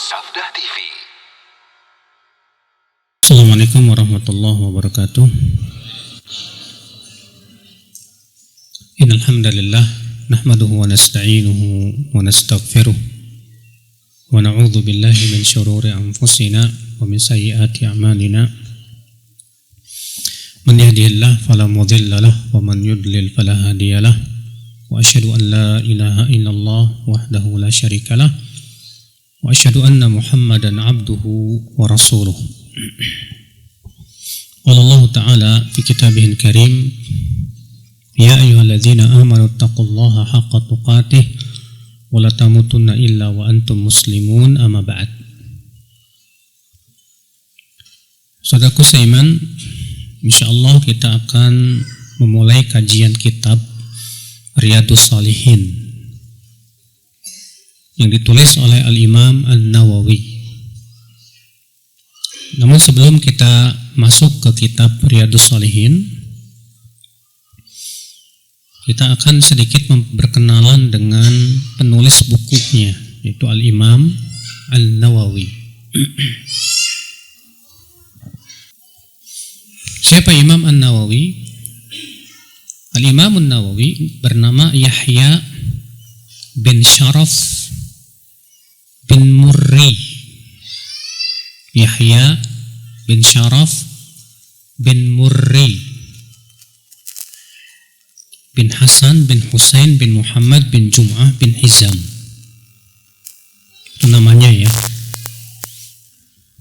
Safdah TV. Assalamualaikum warahmatullahi wabarakatuh. Innal hamdalillah nahmaduhu wa nasta'inuhu wa nastaghfiruh wa na'udzu billahi min shururi anfusina wa min sayyiati a'malina. Man yahdihillahu fala mudilla lahu wa man yudlil fala hadiya lahu. Wa asyhadu an la ilaha illallah wahdahu la syarika lah. Wa asyhadu anna Muhammadan abduhu wa rasuluh. Qala Allah Ta'ala fi kitabihil karim, ya ayyuhalladzina amanu taqullaha haqqa tuqatih wa la tamutunna illa wa antum muslimun, amma ba'd. Saudaraku seiman, insyaallah kita akan memulai kajian kitab Riyadhus Shalihin yang ditulis oleh Al-Imam An-Nawawi. Namun sebelum kita masuk ke kitab Riyadhus Shalihin, kita akan sedikit berkenalan dengan penulis bukunya, yaitu Al-Imam An-Nawawi. Siapa Imam An-Nawawi? Al-Imam An-Nawawi bernama Yahya bin Sharaf bin Murri. Yahya bin Sharaf bin Murri bin Hasan bin Husain bin Muhammad bin Jum'ah bin Hizam. Itu namanya ya.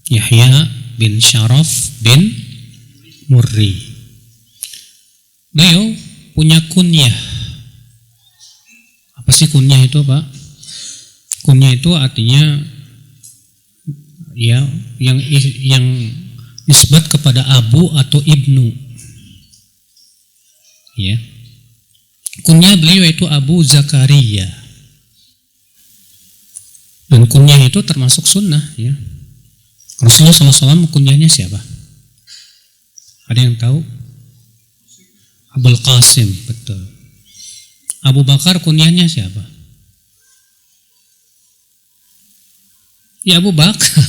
Yahya bin Sharaf bin Murri. Beliau punya kunyah. Apa sih kunyah itu, Pak? Kunyah itu artinya ya yang nisbat kepada abu atau ibnu. Ya. Kunyah beliau itu Abu Zakaria. Dan kunyah itu termasuk sunnah ya. Rasulullah SAW kunyahnya siapa? Ada yang tahu? Abul Qasim, betul. Abu Bakar kunyahnya siapa? Ya Abu Bakar.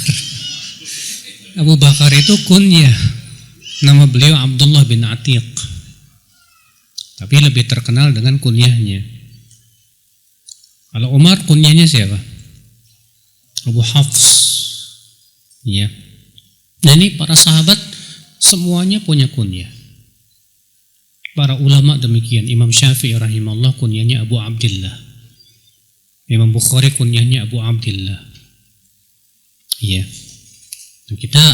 Abu Bakar itu kunyah. Nama beliau Abdullah bin Atiq. Tapi lebih terkenal dengan kunyahnya. Kalau Umar kunyahnya siapa? Abu Hafs. Ya. Nah ini para sahabat semuanya punya kunyah. Para ulama demikian. Imam Syafi'i rahimahullah kunyahnya Abu Abdillah. Imam Bukhari kunyahnya Abu Abdillah. Iya. Dan kita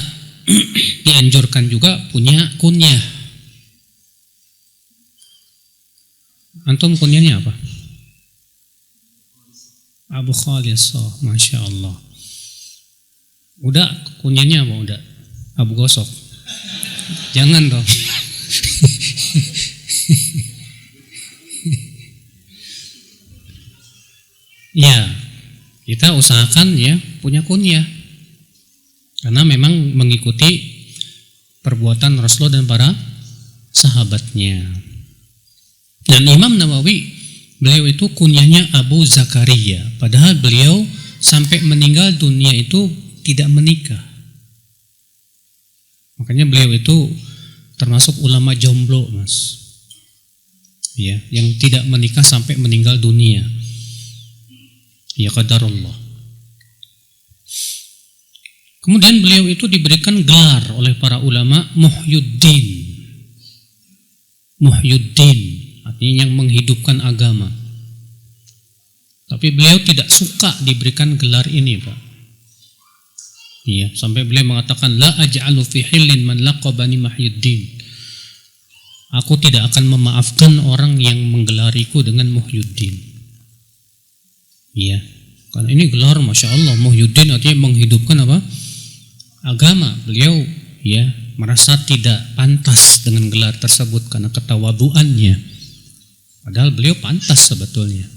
dianjurkan juga punya kunyah. Antum kunyahnya apa? Abu Khalis. Oh, Masya Allah. Udah kunyahnya apa udah? Abu Gosok. Jangan dong. Ya, kita usahakan ya punya kunyah. Karena memang mengikuti perbuatan Rasulullah dan para sahabatnya. Dan Imam Nawawi, beliau itu kunyahnya Abu Zakaria. Padahal beliau sampai meninggal dunia itu tidak menikah. Makanya beliau itu termasuk ulama jomblo, Mas. Ya, yang tidak menikah sampai meninggal dunia. Ya qadarullah. Kemudian beliau itu diberikan gelar oleh para ulama Muhyiddin. Muhyiddin artinya yang menghidupkan agama. Tapi beliau tidak suka diberikan gelar ini, Pak. Iya, sampai beliau mengatakan la aj'alu fi hillin man laqabani Muhyiddin. Aku tidak akan memaafkan orang yang menggelariku dengan Muhyiddin. Iya, karena ini gelar Masya Allah, Muhyiddin artinya menghidupkan apa? Agama. Beliau ya merasa tidak pantas dengan gelar tersebut karena ketawaduannya. Padahal beliau pantas sebetulnya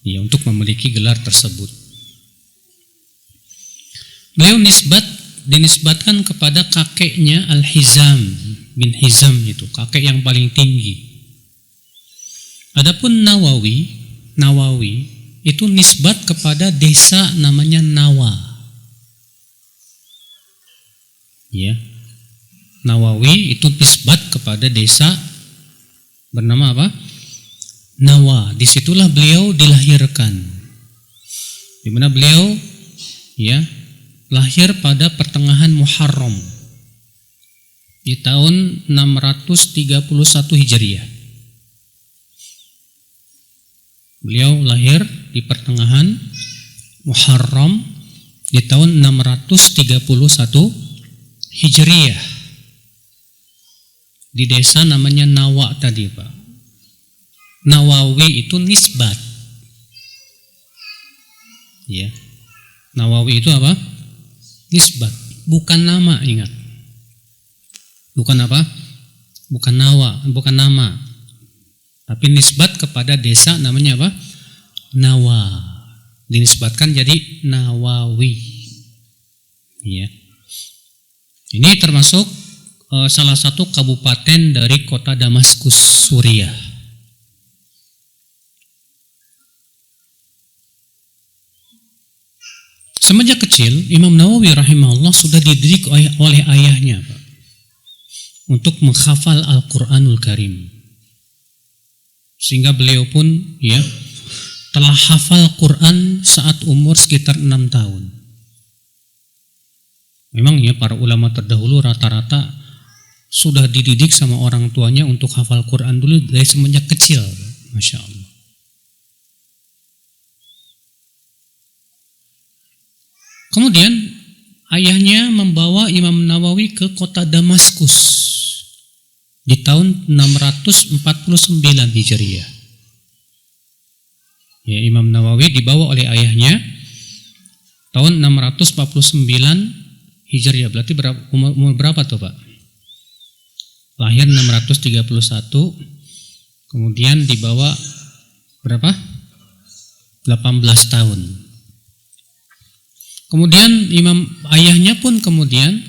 ya untuk memiliki gelar tersebut. Beliau dinisbatkan kepada kakeknya Al-Hizam bin Hizam, itu kakek yang paling tinggi. Adapun Nawawi itu nisbat kepada desa namanya Nawa. Ya. Nawawi itu nisbat kepada desa bernama apa? Nawa. Disitulah beliau dilahirkan. Di mana beliau ya lahir pada pertengahan Muharram di tahun 631 Hijriah. Beliau lahir di pertengahan Muharram di tahun 631 Hijriah di desa namanya Nawa tadi, Pak. Nawawi itu nisbat. Ya. Nawawi itu apa? Nisbat, bukan nama, ingat. Bukan apa? Bukan nama. Tapi nisbat kepada desa namanya apa? Nawa. Dinisbatkan jadi Nawawi. Ya. Ini termasuk salah satu kabupaten dari kota Damaskus, Suriah. Semenjak kecil, Imam Nawawi rahimahullah sudah dididik oleh ayahnya, Pak, untuk menghafal Al-Quranul Karim. Sehingga beliau pun ya telah hafal Quran saat umur sekitar 6 tahun. Memang ya para ulama terdahulu rata-rata sudah dididik sama orang tuanya untuk hafal Quran dulu dari semenjak kecil, Masya Allah. Kemudian ayahnya membawa Imam Nawawi ke kota Damaskus di tahun 649 Hijriah. Ya, Imam Nawawi dibawa oleh ayahnya tahun 649 Hijriah. Berarti umur berapa tuh, Pak? Lahir 631, kemudian dibawa berapa? 18 tahun. Kemudian ayahnya pun kemudian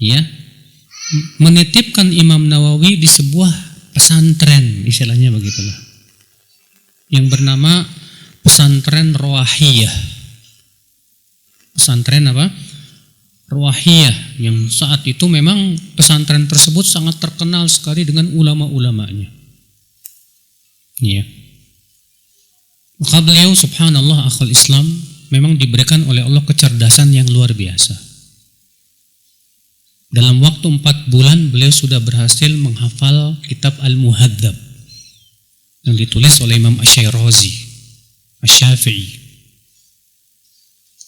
ya menitipkan Imam Nawawi di sebuah pesantren, istilahnya begitulah, yang bernama pesantren Ruwahiyah. Pesantren apa? Ruwahiyah, yang saat itu memang pesantren tersebut sangat terkenal sekali dengan ulama-ulamanya. Ya. Maka beliau subhanallah akhul Islam memang diberikan oleh Allah kecerdasan yang luar biasa. Dalam waktu 4 bulan beliau sudah berhasil menghafal kitab Al-Muhadzab yang ditulis oleh Imam Asy-Syirazi, Asy-Syafi'i.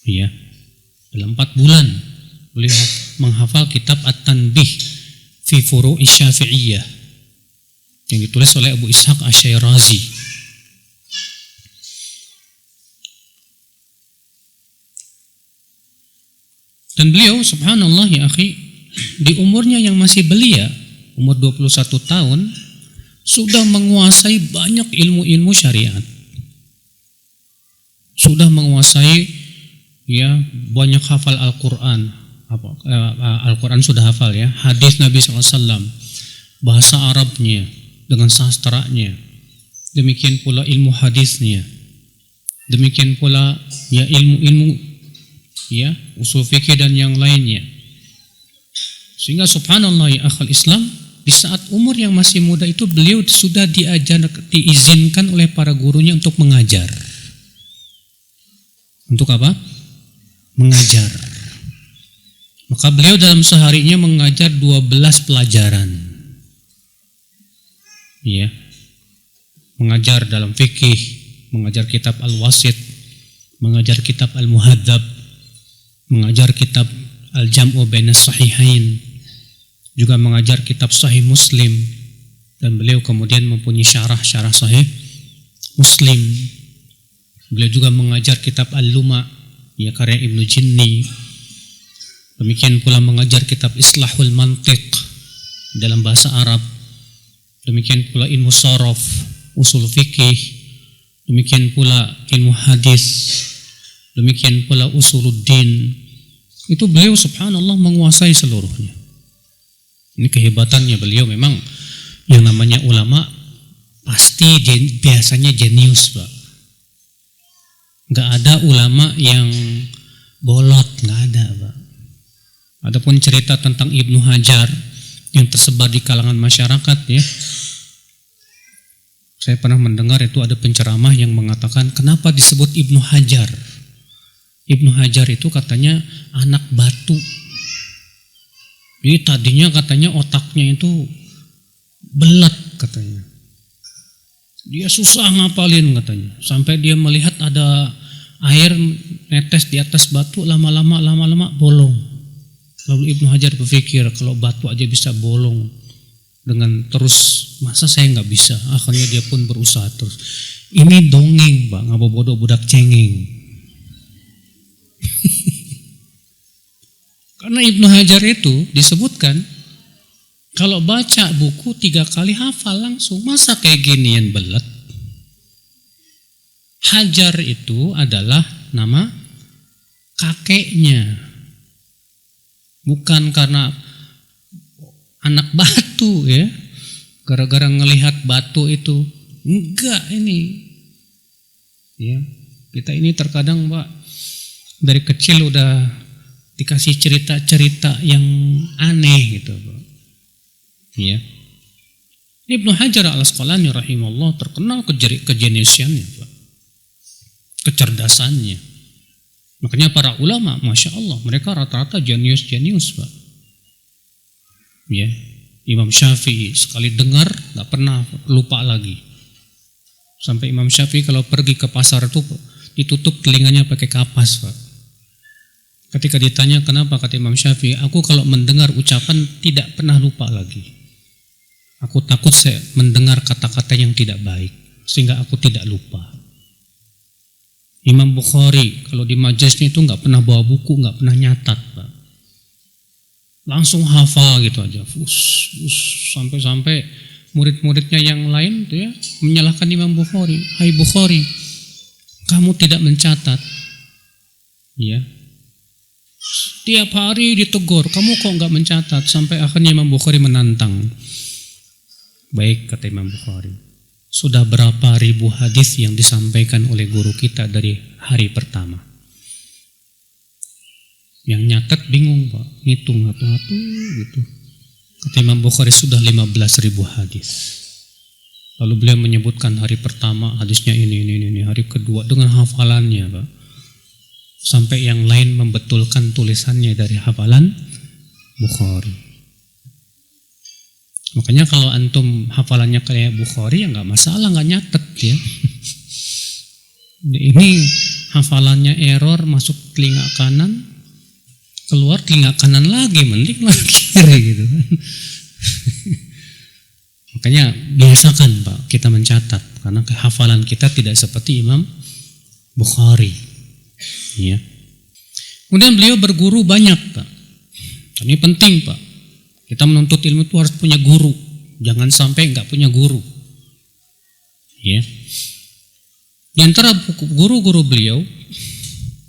Ya. Dalam 4 bulan beliau menghafal kitab At-Tanbih fi Furu'i Syafi'iyah yang ditulis oleh Abu Ishaq Asy-Syirazi. Dan beliau subhanallah ya akhi, di umurnya yang masih belia, umur 21 tahun, sudah menguasai banyak ilmu-ilmu syariat. Sudah menguasai ya banyak hafal Al-Quran. Al-Quran sudah hafal ya, hadis Nabi SAW, bahasa Arabnya dengan sastranya. Demikian pula ilmu hadisnya. Demikian pula ya ilmu-ilmu ya usul fikih dan yang lainnya. Sehingga subhanallah ya akhal Islam, di saat umur yang masih muda itu beliau sudah diizinkan oleh para gurunya untuk mengajar. Untuk apa? Mengajar. Maka beliau dalam seharinya mengajar 12 pelajaran. Ya. Mengajar dalam fikih, mengajar kitab Al-Wasit, mengajar kitab Al-Muhadzab, mengajar kitab Al-Jam'u Bainas Sahihain, juga mengajar kitab Sahih Muslim, dan beliau kemudian mempunyai syarah Sahih Muslim. Beliau juga mengajar kitab Al-Luma, ya karya Ibnu Jinni. Demikian pula mengajar kitab Islahul Mantiq dalam bahasa Arab. Demikian pula ilmu sharaf, usul fikih. Demikian pula ilmu hadis. Demikian pula usuluddin. Itu beliau subhanallah menguasai seluruhnya. Ini kehebatannya beliau. Memang yang namanya ulama pasti biasanya jenius, Pak. Gak ada ulama yang bolot, gak ada, Pak. Adapun cerita tentang Ibnu Hajar yang tersebar di kalangan masyarakat ya, saya pernah mendengar itu ada penceramah yang mengatakan kenapa disebut Ibnu Hajar. Ibnu Hajar itu katanya anak batu. Jadi tadinya katanya otaknya itu belat katanya. Dia susah ngapalin katanya. Sampai dia melihat ada air netes di atas batu, lama-lama bolong. Lalu Ibnu Hajar berpikir kalau batu aja bisa bolong dengan terus, masa saya nggak bisa? Akhirnya dia pun berusaha terus. Ini dongeng, Pak, ngabobodo budak cengeng. Karena Ibnu Hajar itu disebutkan kalau baca buku 3 kali hafal langsung. Masa kayak ginian belet? Hajar itu adalah nama kakeknya. Bukan karena anak batu ya. Gara-gara ngelihat batu itu. Enggak ini. Ya, kita ini terkadang Pak dari kecil udah dikasih cerita-cerita yang aneh gitu, Pak. Ya. Ibnu Hajar al-Asqalani rahimahullah terkenal kejeniusannya, Pak. Kecerdasannya. Makanya para ulama, Masya Allah, mereka rata-rata jenius, Pak. Ya. Imam Syafi'i sekali dengar gak pernah lupa lagi. Sampai Imam Syafi'i kalau pergi ke pasar itu ditutup telinganya pakai kapas, Pak. Ketika ditanya kenapa, kata Imam Syafi'i, aku kalau mendengar ucapan tidak pernah lupa lagi. Aku takut saya mendengar kata-kata yang tidak baik, sehingga aku tidak lupa. Imam Bukhari kalau di majelisnya itu nggak pernah bawa buku, nggak pernah nyatat, Pak. Langsung hafal gitu aja, sampai murid-muridnya yang lain tuh ya menyalahkan Imam Bukhari. Hai Bukhari, kamu tidak mencatat, ya. Tiap hari ditegur, kamu kok nggak mencatat? Sampai akhirnya Imam Bukhari menantang. Baik, kata Imam Bukhari, sudah berapa ribu hadis yang disampaikan oleh guru kita dari hari pertama. Yang nyatet bingung, Pak, ngitung satu-satu gitu. Kata Imam Bukhari sudah 15.000 hadis. Lalu beliau menyebutkan hari pertama hadisnya ini, hari kedua dengan hafalannya, Pak. Sampai yang lain membetulkan tulisannya dari hafalan Bukhari. Makanya kalau antum hafalannya kayak Bukhari ya nggak masalah, nggak nyatet ya. Ini hafalannya error, masuk telinga kanan, keluar telinga kanan lagi, mending lagi kiri gitu kan. Makanya biasakan Pak kita mencatat, karena hafalan kita tidak seperti Imam Bukhari. Ya. Kemudian beliau berguru banyak, Pak. Ini penting, Pak. Kita menuntut ilmu itu harus punya guru. Jangan sampai enggak punya guru. Ya. Di antara guru-guru beliau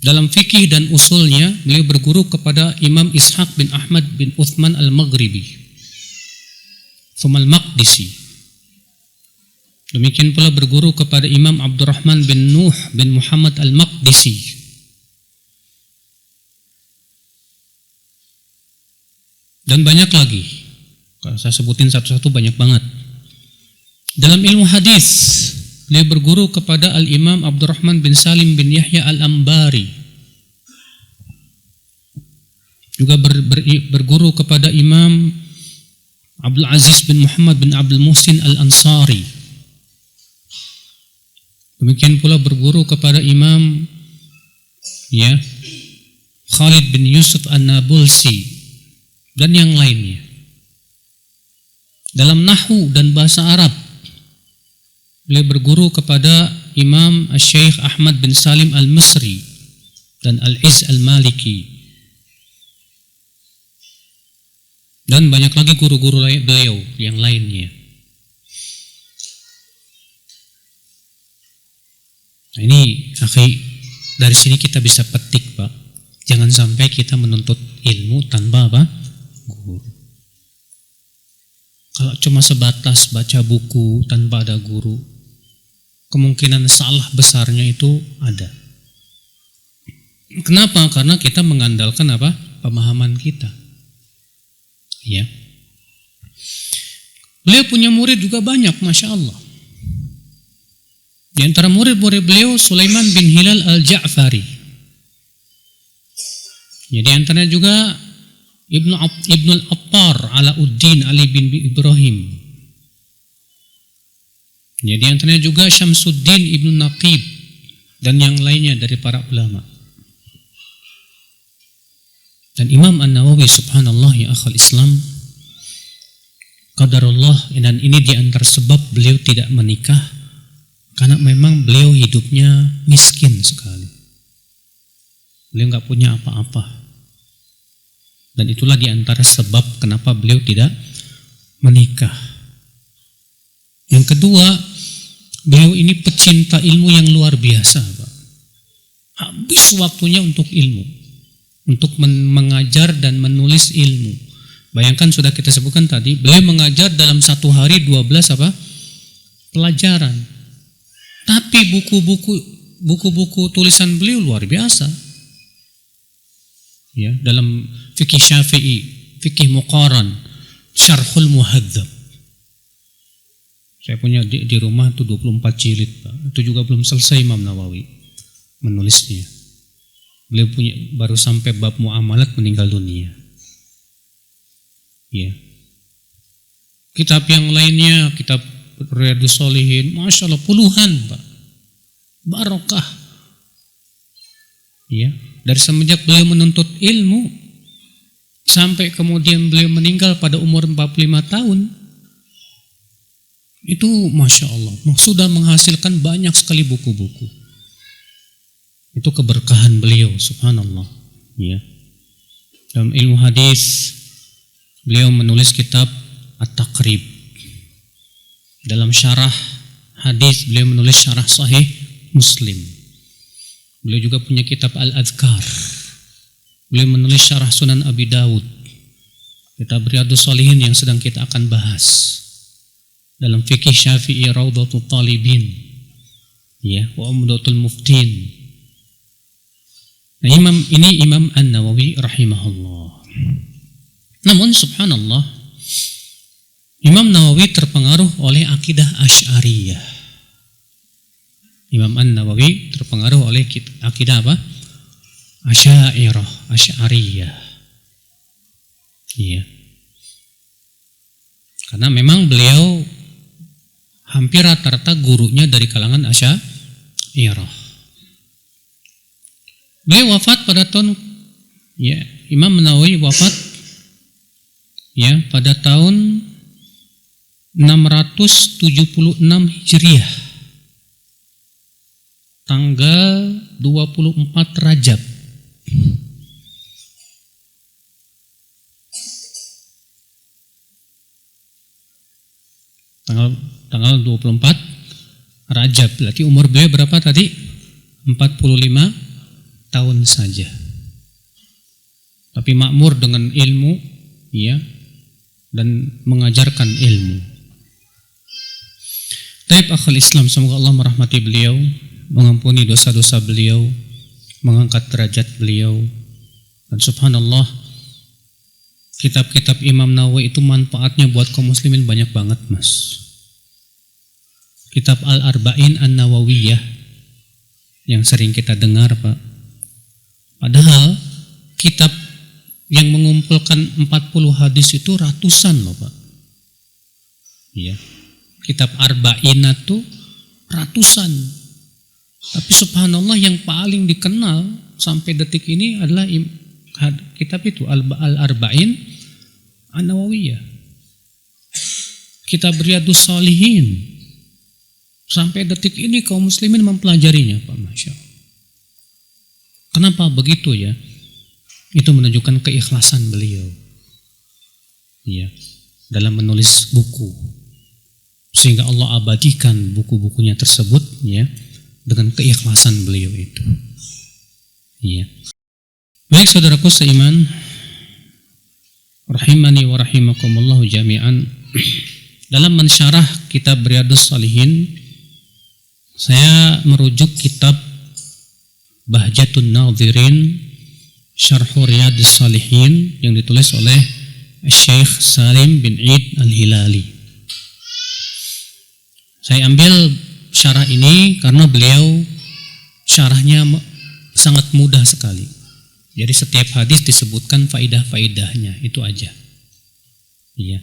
dalam fikih dan usulnya, beliau berguru kepada Imam Ishaq bin Ahmad bin Uthman al-Maghribi, Al-Maqdisi. Demikian pula berguru kepada Imam Abdurrahman bin Nuh bin Muhammad al-Maqdisi. Dan banyak lagi. Kalau saya sebutin satu-satu banyak banget. Dalam ilmu hadis, beliau berguru kepada Al-Imam Abdurrahman bin Salim bin Yahya Al-Ambari. Juga berguru kepada Imam Abdul Aziz bin Muhammad bin Abdul Muhsin Al-Ansari. Demikian pula berguru kepada Imam Khalid bin Yusuf An-Nabulsi dan yang lainnya. Dalam nahwu dan bahasa Arab, beliau berguru kepada Imam Syekh Ahmad bin Salim Al-Misri dan Al-Iz Al-Maliki. Dan banyak lagi guru-guru beliau yang lainnya. Nah, ini dari sini kita bisa petik, Pak. Jangan sampai kita menuntut ilmu tanpa apa? Guru. Kalau cuma sebatas baca buku tanpa ada guru, kemungkinan salah besarnya itu ada. Kenapa? Karena kita mengandalkan apa? Pemahaman kita. Ya. Beliau punya murid juga banyak, Masya Allah. Di antara murid-murid beliau Sulaiman bin Hilal al-Ja'fari. Ya, di antaranya juga Ibnu al-Attar Alauddin Ali bin Ibrahim. Ya, di antaranya juga Syamsuddin Ibnu Naqib dan yang lainnya dari para ulama. Dan Imam An-Nawawi subhanallah ya akhal Islam, qadarullah, dan ini di antara sebab beliau tidak menikah karena memang beliau hidupnya miskin sekali. Beliau nggak punya apa-apa. Dan itulah di antara sebab kenapa beliau tidak menikah. Yang kedua, beliau ini pecinta ilmu yang luar biasa, Pak. Habis waktunya untuk ilmu, untuk mengajar dan menulis ilmu. Bayangkan, sudah kita sebutkan tadi, beliau mengajar dalam satu hari 12 pelajaran. Tapi buku-buku tulisan beliau luar biasa. Ya, dalam fikih Syafi'i, fikih Muqaran, Syarhul Muhadzab. Saya punya di rumah itu 24 jilid, Pak. Itu juga belum selesai Imam Nawawi menulisnya. Beliau punya baru sampai bab muamalat meninggal dunia. Ya. Kitab yang lainnya, kitab Riyadhus Shalihin, Masya Allah puluhan, Pak. Barokah. Ya. Dari semenjak beliau menuntut ilmu sampai kemudian beliau meninggal pada umur 45 tahun. Itu Masya Allah sudah menghasilkan banyak sekali buku-buku. Itu keberkahan beliau, subhanallah. Ya. Dalam ilmu hadis beliau menulis kitab At-Taqrib. Dalam syarah hadis beliau menulis syarah Sahih Muslim. Beliau juga punya kitab Al-Adhkar. Beliau menulis syarah Sunan Abi Dawud. Kitab Riyadhus Shalihin yang sedang kita akan bahas. Dalam fikih Syafi'i Raudhatul Talibin. Ya, wa Umdatul Muftin. Nah, Imam An-Nawawi rahimahullah. Namun subhanallah, Imam Nawawi terpengaruh oleh akidah Asy'ariyah. Imam An-Nawawi terpengaruh oleh akidah apa? Asy'ariyah. Iya. Karena memang beliau hampir rata-rata gurunya dari kalangan Asy'ariyah. Beliau wafat pada tahun, ya, Imam Nawawi wafat ya pada tahun 676 Hijriah. Tanggal 24 Rajab. Tanggal 24 Rajab. Berarti umur beliau berapa tadi? 45 tahun saja. Tapi makmur dengan ilmu, ya, dan mengajarkan ilmu. Taib akhul Islam, semoga Allah merahmati beliau, mengampuni dosa-dosa beliau, mengangkat derajat beliau. Dan subhanallah, kitab-kitab Imam Nawawi itu manfaatnya buat kaum muslimin banyak banget, Mas. Kitab Al-Arba'in An-Nawawiyah yang sering kita dengar, Pak. Padahal kitab yang mengumpulkan 40 hadis itu ratusan loh, Pak. Iya. Kitab Arba'in itu ratusan. Tapi subhanallah yang paling dikenal sampai detik ini adalah kitab itu Al-Arba'in An-Nawawiyah. Kitab Riyadhus Shalihin. Sampai detik ini kaum muslimin mempelajarinya, Pak. Masya Allah. Kenapa begitu ya? Itu menunjukkan keikhlasan beliau. Ya, dalam menulis buku. Sehingga Allah abadikan buku-bukunya tersebut ya dengan keikhlasan beliau itu. Iya. Baik saudaraku seiman, rahimani wa rahimakumullah jami'an. Dalam mensyarah kitab Riyadhus Shalihin, saya merujuk kitab Bahjatun Nadhirin Syarhu Riyadhis Shalihin yang ditulis oleh Syekh Salim bin Eid Al-Hilali. Saya ambil syarah ini karena beliau syarahnya sangat mudah sekali. Jadi setiap hadis disebutkan faidah-faidahnya, itu aja. Iya.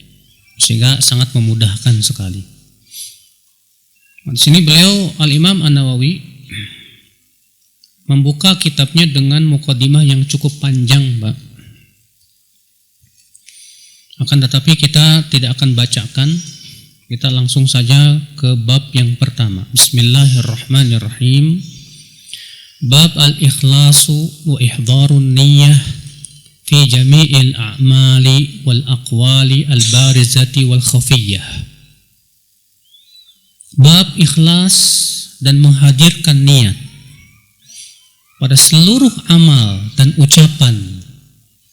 Sehingga sangat memudahkan sekali. Di sini beliau Al-Imam An-Nawawi membuka kitabnya dengan muqaddimah yang cukup panjang, Pak. Akan tetapi kita tidak akan bacakan. Kita langsung saja ke bab yang pertama. Bismillahirrahmanirrahim. Bab al-ikhlasu wa ihdharun niyyah fi jami'il a'mali wal aqwali al-barizati wal khafiyyah. Bab ikhlas dan menghadirkan niat pada seluruh amal dan ucapan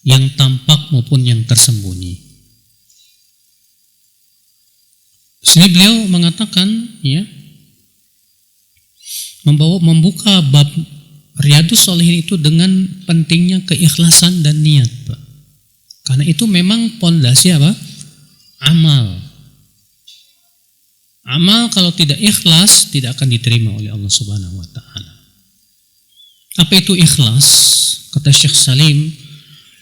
yang tampak maupun yang tersembunyi. Sini beliau mengatakan, ya, membuka bab Riyadhus Shalihin itu dengan pentingnya keikhlasan dan niat, Pak. Karena itu memang pondasi apa? Amal. Amal kalau tidak ikhlas tidak akan diterima oleh Allah Subhanahu wa taala. Apa itu ikhlas? Kata Syekh Salim,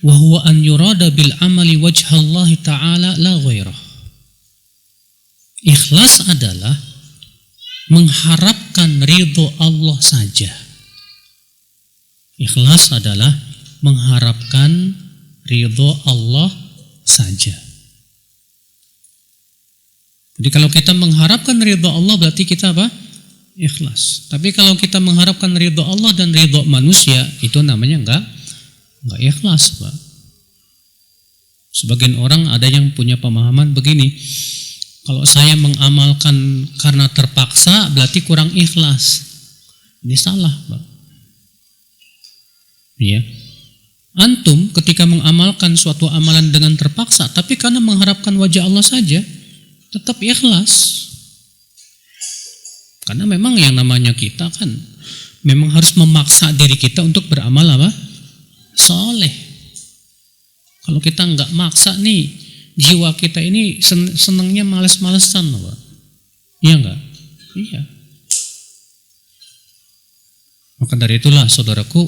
wa huwa an yurada bil amali wajha Allah taala la ghairah. Ikhlas adalah mengharapkan ridho Allah saja. Ikhlas adalah mengharapkan ridho Allah saja. Jadi kalau kita mengharapkan ridho Allah berarti kita apa? Ikhlas. Tapi kalau kita mengharapkan ridho Allah dan ridho manusia, itu namanya enggak ikhlas, Pak. Sebagian orang ada yang punya pemahaman begini. Kalau saya mengamalkan karena terpaksa berarti kurang ikhlas. Ini salah, Pak. Ya. Antum ketika mengamalkan suatu amalan dengan terpaksa, tapi karena mengharapkan wajah Allah saja, tetap ikhlas. Karena memang yang namanya kita kan memang harus memaksa diri kita untuk beramal apa? Soleh. Kalau kita nggak maksa nih, jiwa kita ini senangnya males-malesan, Pak. Iya enggak? Iya. Maka dari itulah saudaraku,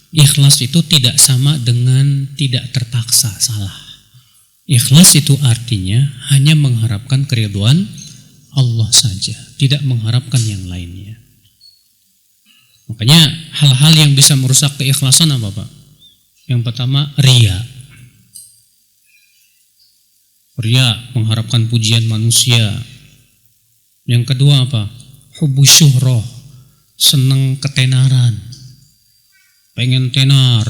ikhlas itu tidak sama dengan tidak terpaksa, salah. Ikhlas itu artinya hanya mengharapkan keridhaan Allah saja, tidak mengharapkan yang lainnya. Makanya hal-hal yang bisa merusak keikhlasan apa, Pak? Yang pertama, riya. Riya, mengharapkan pujian manusia. Yang kedua apa? Hubbu syuhrah, senang ketenaran. Pengen tenar,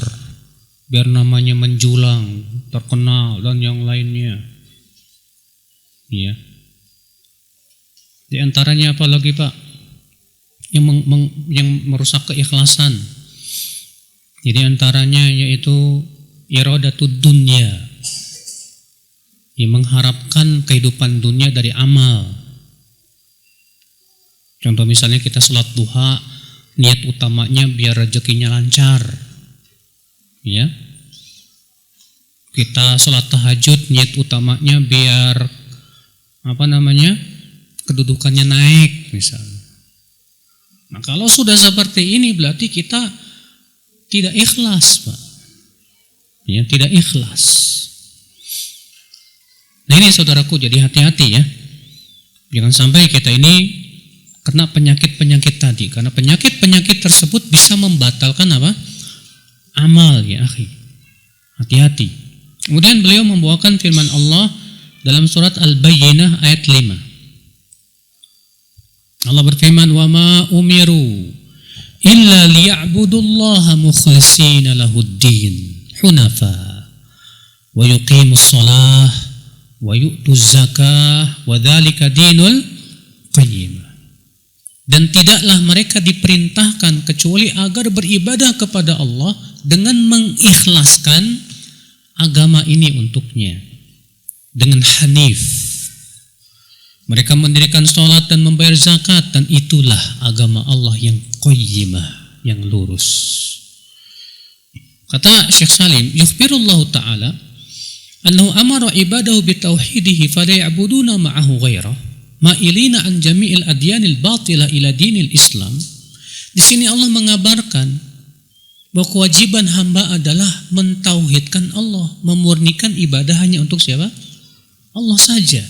biar namanya menjulang, terkenal, dan yang lainnya. Iya. Di antaranya apa lagi, Pak? Yang merusak keikhlasan. Jadi antaranya yaitu iradatud dunya. Mengharapkan kehidupan dunia dari amal. Contoh misalnya kita sholat duha, niat utamanya biar rezekinya lancar, ya. Kita sholat tahajud, niat utamanya biar kedudukannya naik, misalnya. Nah kalau sudah seperti ini berarti kita tidak ikhlas, Pak. Ya, tidak ikhlas. Nah ini saudaraku, jadi hati-hati ya. Jangan sampai kita ini kena penyakit-penyakit tadi. Karena penyakit-penyakit tersebut bisa membatalkan apa? Amal, ya akhi. Hati-hati. Kemudian beliau membawakan firman Allah dalam surat Al-Bayyinah ayat 5. Allah berfirman, "Wa ma umiru illa liya'budullaha mukhlishina lahud-din hunafa wa yuqimus shalah wa yu'tuz zakah wa dzalika dinul qayyim." Dan tidaklah mereka diperintahkan kecuali agar beribadah kepada Allah dengan mengikhlaskan agama ini untuknya dengan hanif. Mereka mendirikan sholat dan membayar zakat, dan itulah agama Allah yang qayyimah. yang lurus. Kata Syekh Salim, yukhbirullahu ta'ala annahu amara ibadahu bitauhidihi fala ya'buduna ma'ahu ghairah ma'ilina an jami'il adyanil batila ila dinil Islam. Di sini Allah mengabarkan bahwa kewajiban hamba adalah mentauhidkan Allah, memurnikan ibadah hanya untuk siapa? Allah saja.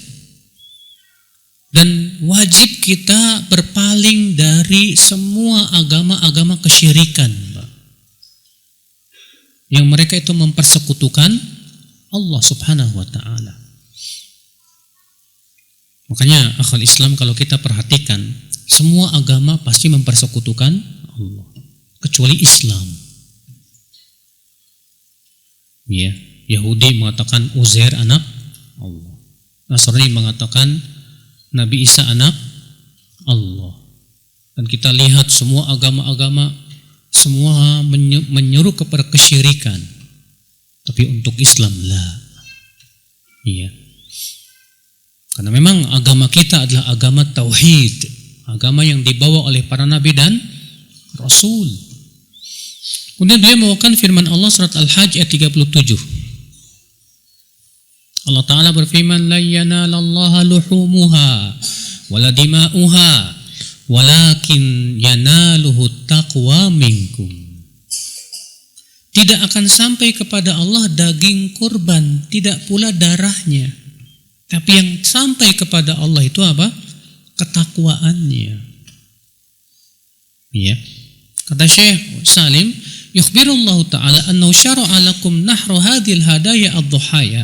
Dan wajib kita berpaling dari semua agama-agama kesyirikan, Pak, yang mereka itu mempersekutukan Allah subhanahu wa ta'ala. Makanya akal Islam kalau kita perhatikan, semua agama pasti mempersekutukan Allah, kecuali Islam. Ya, Yahudi mengatakan Uzair anak Allah, Nasrani mengatakan Nabi Isa anak Allah. Dan kita lihat semua agama-agama semua menyeru kepada kesyirikan. Tapi untuk Islam lah. Iya. Karena memang agama kita adalah agama tauhid, agama yang dibawa oleh para nabi dan rasul. Kemudian dia membawakan firman Allah surat Al-Hajj ayat 37. Allah Ta'ala berfirman, la yanalallaha luhumuha wala dima'uha walakin yanaluhu taqwa minkum. Tidak akan sampai kepada Allah daging kurban, tidak pula darahnya. Tapi yang sampai kepada Allah itu apa? Ketakwaannya. Ya. Kata Syekh Salim, yukhbirullahu ta'ala annahu syara'a lakum nahru hadhil hadaya ad-dhuhaya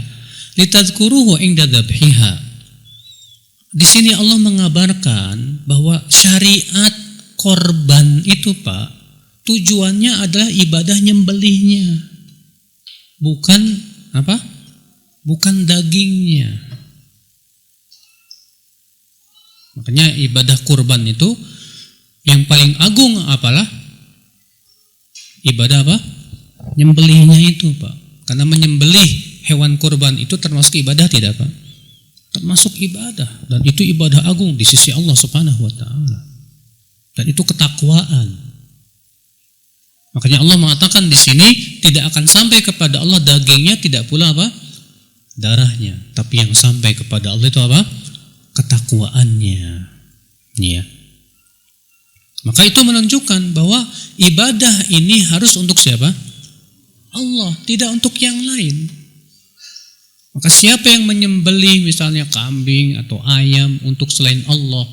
litadhkuruhu inda dzabhiha. Di sini Allah mengabarkan bahwa syariat korban itu, Pak, tujuannya adalah ibadah nyembelihnya, bukan apa? Bukan dagingnya. Makanya ibadah kurban itu yang paling agung apalah? Ibadah apa? Nyembelihnya itu, Pak. Karena menyembelih hewan kurban itu termasuk ibadah tidak, Pak? Termasuk ibadah, dan itu ibadah agung di sisi Allah Subhanahu wa taala. Dan itu ketakwaan. Makanya Allah mengatakan di sini tidak akan sampai kepada Allah dagingnya, tidak pula apa? Darahnya. Tapi yang sampai kepada Allah itu apa? Ketakwaannya. Ya. Maka itu menunjukkan bahwa ibadah ini harus untuk siapa? Allah, tidak untuk yang lain. Maka siapa yang menyembelih misalnya kambing atau ayam untuk selain Allah,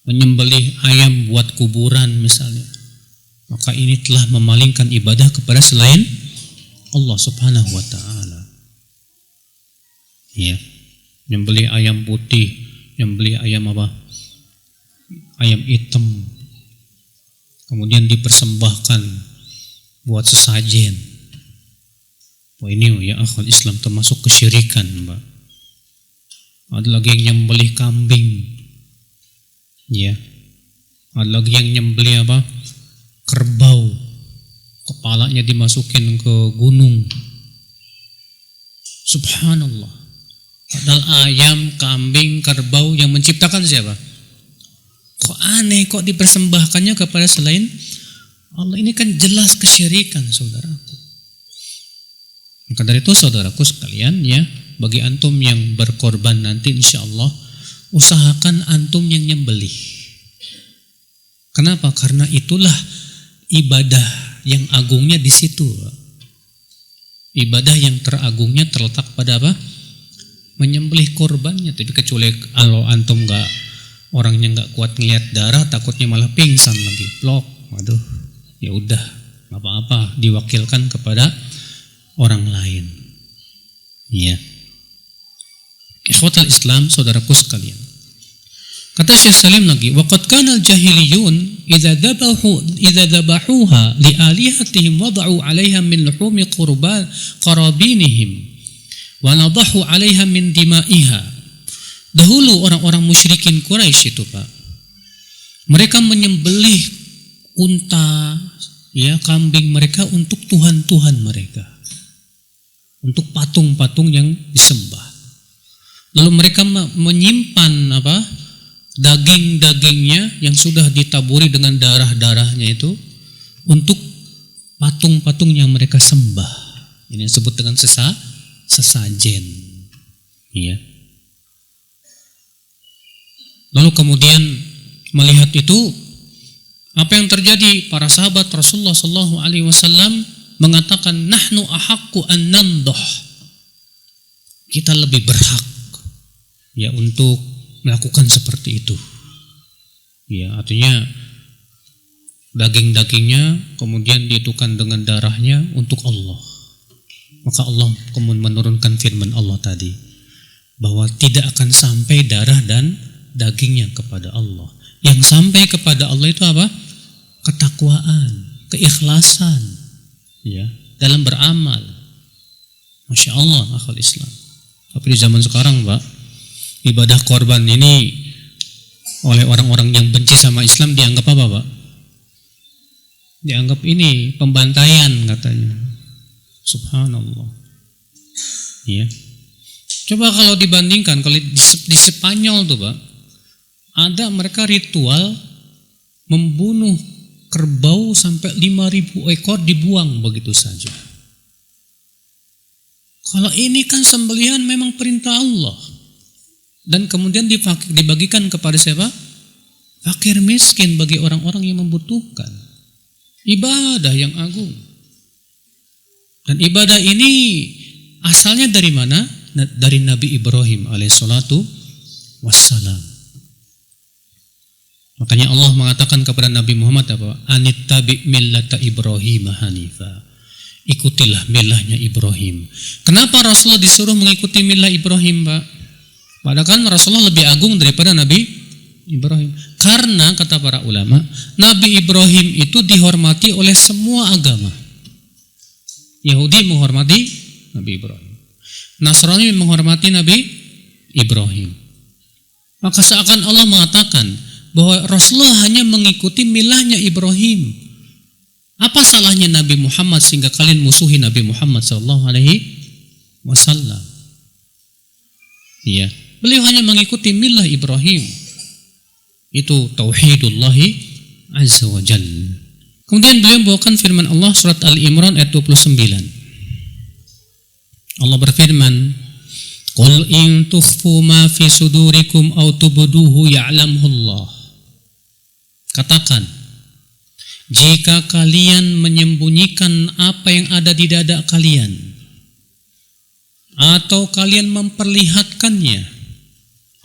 menyembelih ayam buat kuburan misalnya, maka ini telah memalingkan ibadah kepada selain Allah Subhanahu wa ta'ala. Ya. Menyembelih ayam putih, menyembelih ayam apa? Ayam hitam. Kemudian dipersembahkan buat sesajen. Wah, ini ya akhwat Islam termasuk kesyirikan, Mbak. Ada lagi yang nyembelih kambing. Ya. Ada lagi yang nyembelih apa? Kerbau. Kepalanya dimasukin ke gunung. Subhanallah. Padahal ayam, kambing, kerbau yang menciptakan siapa? Kok aneh, kok dipersembahkannya kepada selain Allah? Ini kan jelas kesyirikan, saudaraku. Maka dari itu saudaraku sekalian, ya, bagi antum yang berkorban nanti insya Allah, usahakan antum yang nyembelih. Kenapa? Karena itulah ibadah yang agungnya di situ. Ibadah yang teragungnya terletak pada apa? Menyembelih korbannya. Tapi kecuali kalau antum orangnya nggak kuat ngeliat darah, takutnya malah pingsan lagi. Blok, waduh, ya udah, nggak apa-apa, diwakilkan kepada orang lain. Iya. Ikhwatal Islam, saudaraku sekalian. Kata Syekh Salim lagi, waqad kana al-jahiliyun idza dhabahuha li alihatihim wada'u 'alaiha min luhumi qarabinihim wa nadahu 'alaiha min dima'iha. Dahulu orang-orang musyrikin Quraisy itu, Pak, mereka menyembelih unta, ya, kambing mereka untuk tuhan-tuhan mereka, untuk patung-patung yang disembah. Lalu mereka menyimpan apa? Daging-dagingnya yang sudah ditaburi dengan darah-darahnya itu, untuk patung-patung yang mereka sembah. Ini disebut dengan sesajen. Ya. Lalu kemudian melihat itu, apa yang terjadi? Para sahabat Rasulullah sallallahu alaihi wasallam mengatakan, nahnu ahaqqu an namdah. Kita lebih berhak ya untuk melakukan seperti itu. Ya, artinya daging-dagingnya kemudian ditukar dengan darahnya untuk Allah. Maka Allah kemudian menurunkan firman Allah tadi bahwa tidak akan sampai darah dan dagingnya kepada Allah. Yang sampai kepada Allah itu apa? Ketakwaan, keikhlasan, ya, dalam beramal. Masya Allah, akhul Islam. Tapi di zaman sekarang, Pak, ibadah korban ini oleh orang-orang yang benci sama Islam dianggap apa, Pak? Dianggap ini pembantaian katanya. Subhanallah. Ya. Coba kalau dibandingkan, kalau di Spanyol tuh, Pak, ada mereka ritual membunuh kerbau sampai 5.000 ekor dibuang begitu saja. Kalau ini kan sembelihan memang perintah Allah. Dan kemudian dibagikan kepada siapa? Fakir miskin, bagi orang-orang yang membutuhkan. Ibadah yang agung. Dan ibadah ini asalnya dari mana? Dari Nabi Ibrahim alaihissalatu wassalam. Makanya Allah mengatakan kepada Nabi Muhammad apa? Anittabi millata Ibrahim hanifa. Ikutilah milahnya Ibrahim. Kenapa Rasulullah disuruh mengikuti milah Ibrahim, Pak? Padahal kan Rasulullah lebih agung daripada Nabi Ibrahim. Karena kata para ulama, Nabi Ibrahim itu dihormati oleh semua agama. Yahudi menghormati Nabi Ibrahim. Nasrani menghormati Nabi Ibrahim. Maka seakan Allah mengatakan bahwa Rasulullah hanya mengikuti milahnya Ibrahim. Apa salahnya Nabi Muhammad sehingga kalian musuhi Nabi Muhammad sallallahu alaihi wasallam? Iya, beliau hanya mengikuti milah Ibrahim. Itu tauhidullahi azza wa jalla. Kemudian beliau membawakan firman Allah surat Al-Imran ayat 29. Allah berfirman, "Qul in tukhfu ma fi sudurikum aw tubduhu ya'lamhu Allah." Katakan, jika kalian menyembunyikan apa yang ada di dada kalian atau kalian memperlihatkannya,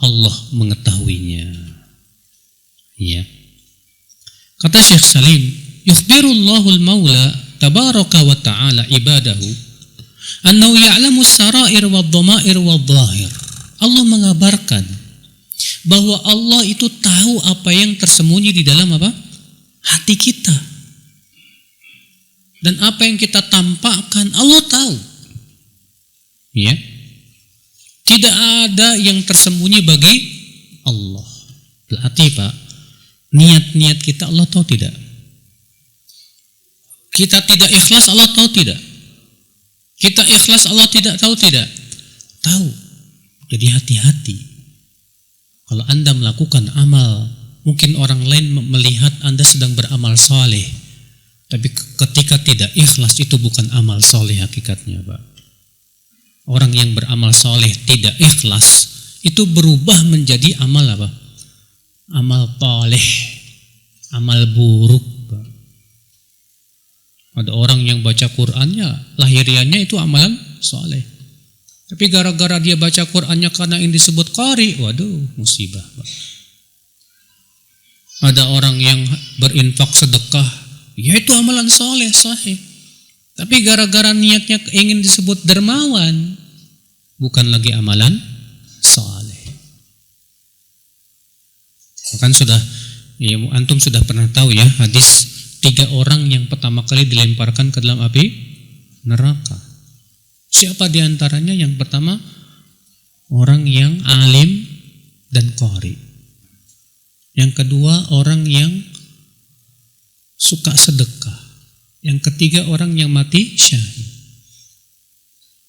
Allah mengetahuinya. Ya. Kata Syekh Salim, yukhbirullahul maula tabaraka wa ta'ala ibadahu annahu ya'lamu as-sarair wad-dhamair wad-dhahir. Allah mengabarkan bahwa Allah itu tahu apa yang tersembunyi di dalam apa? Hati kita. Dan apa yang kita tampakkan, Allah tahu. Ya. Tidak ada yang tersembunyi bagi Allah. Berarti, Pak, niat-niat kita Allah tahu tidak? Kita tidak ikhlas, Allah tahu tidak? Kita ikhlas, Allah tidak tahu tidak? Tahu. Jadi hati-hati. Kalau Anda melakukan amal, mungkin orang lain melihat Anda sedang beramal soleh, tapi ketika tidak ikhlas, itu bukan amal soleh hakikatnya, Pak. Orang yang beramal soleh tidak ikhlas, itu berubah menjadi amal apa? Amal toleh, amal buruk, Pak. Ada orang yang baca Qur'annya, lahiriannya itu amalan soleh. Tapi gara-gara dia baca Qur'annya karena yang disebut qari, waduh, musibah, Pak. Ada orang yang berinfak sedekah, ya itu amalan soleh, sahih. Tapi gara-gara niatnya ingin disebut dermawan, bukan lagi amalan soleh. Bahkan sudah, ya, antum sudah pernah tahu ya hadis 3 orang yang pertama kali dilemparkan ke dalam api neraka. Siapa di antaranya? Yang pertama, orang yang alim dan qari. Yang kedua, orang yang suka sedekah. Yang ketiga, orang yang mati syahid.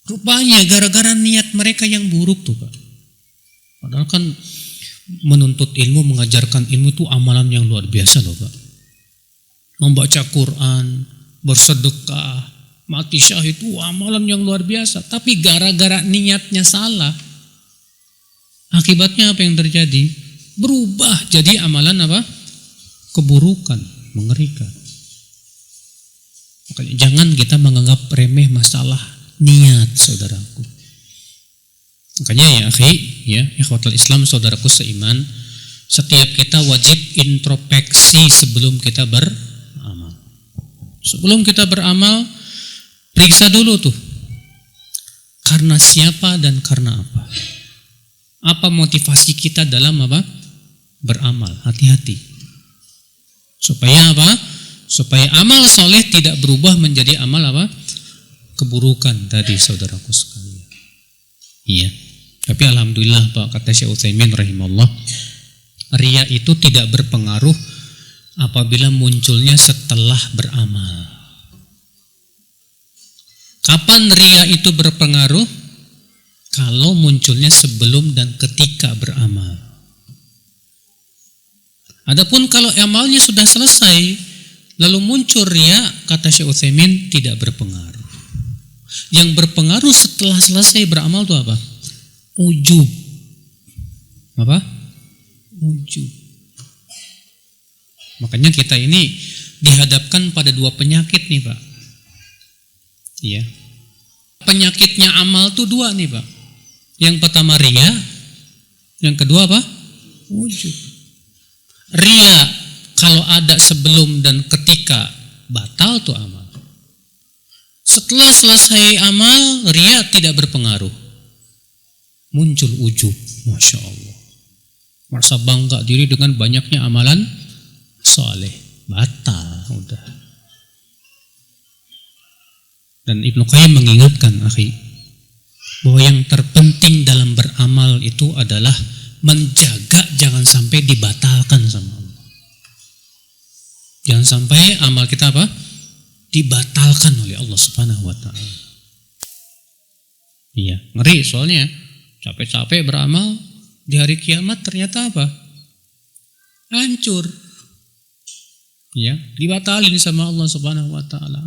Rupanya gara-gara niat mereka yang buruk tuh, Pak. Padahal kan menuntut ilmu, mengajarkan ilmu itu amalan yang luar biasa loh, Pak. membaca Quran, bersedekah, mati syahid, amalan yang luar biasa. Tapi gara-gara niatnya salah, akibatnya apa yang terjadi? Berubah jadi amalan apa? Keburukan, mengerikan. Makanya jangan kita menganggap remeh masalah niat, saudaraku. Makanya ya akhi, ya ikhwatul Islam, saudaraku seiman, setiap kita wajib introspeksi sebelum kita beramal. Sebelum kita beramal, periksa dulu tuh. Karena siapa dan karena apa? Apa motivasi kita dalam apa? Beramal. Hati-hati. Supaya apa? Supaya amal soleh tidak berubah menjadi amal apa? Keburukan tadi, saudaraku sekalian. Iya. Tapi alhamdulillah Pak, kata Syekh Utsaimin rahimahullah, riya itu tidak berpengaruh apabila munculnya setelah beramal. Kapan riya itu berpengaruh? Kalau munculnya sebelum dan ketika beramal. Adapun kalau amalnya sudah selesai, lalu muncul riya, kata Syekh Utsaimin, tidak berpengaruh. Yang berpengaruh setelah selesai beramal itu apa? Ujub. Apa? Ujub. Makanya kita ini dihadapkan pada dua penyakit nih Pak. Iya. Penyakitnya amal tuh dua nih Pak. Yang pertama riya, yang kedua apa? Ujub. Riya kalau ada sebelum dan ketika, batal tuh amal. Setelah selesai amal, riya tidak berpengaruh. Muncul ujub, Masya Allah. Merasa bangga diri dengan banyaknya amalan soleh, batal udah. Dan Ibnu Qayyim mengingatkan akhi, bahwa yang terpenting dalam beramal itu adalah menjaga jangan sampai dibatalkan sama Allah. Jangan sampai amal kita apa? Dibatalkan oleh Allah Subhanahu wa taala. Iya, ngeri soalnya. Capek-capek beramal, di hari kiamat ternyata apa? Hancur. Ya, dibatalin sama Allah Subhanahu wa taala.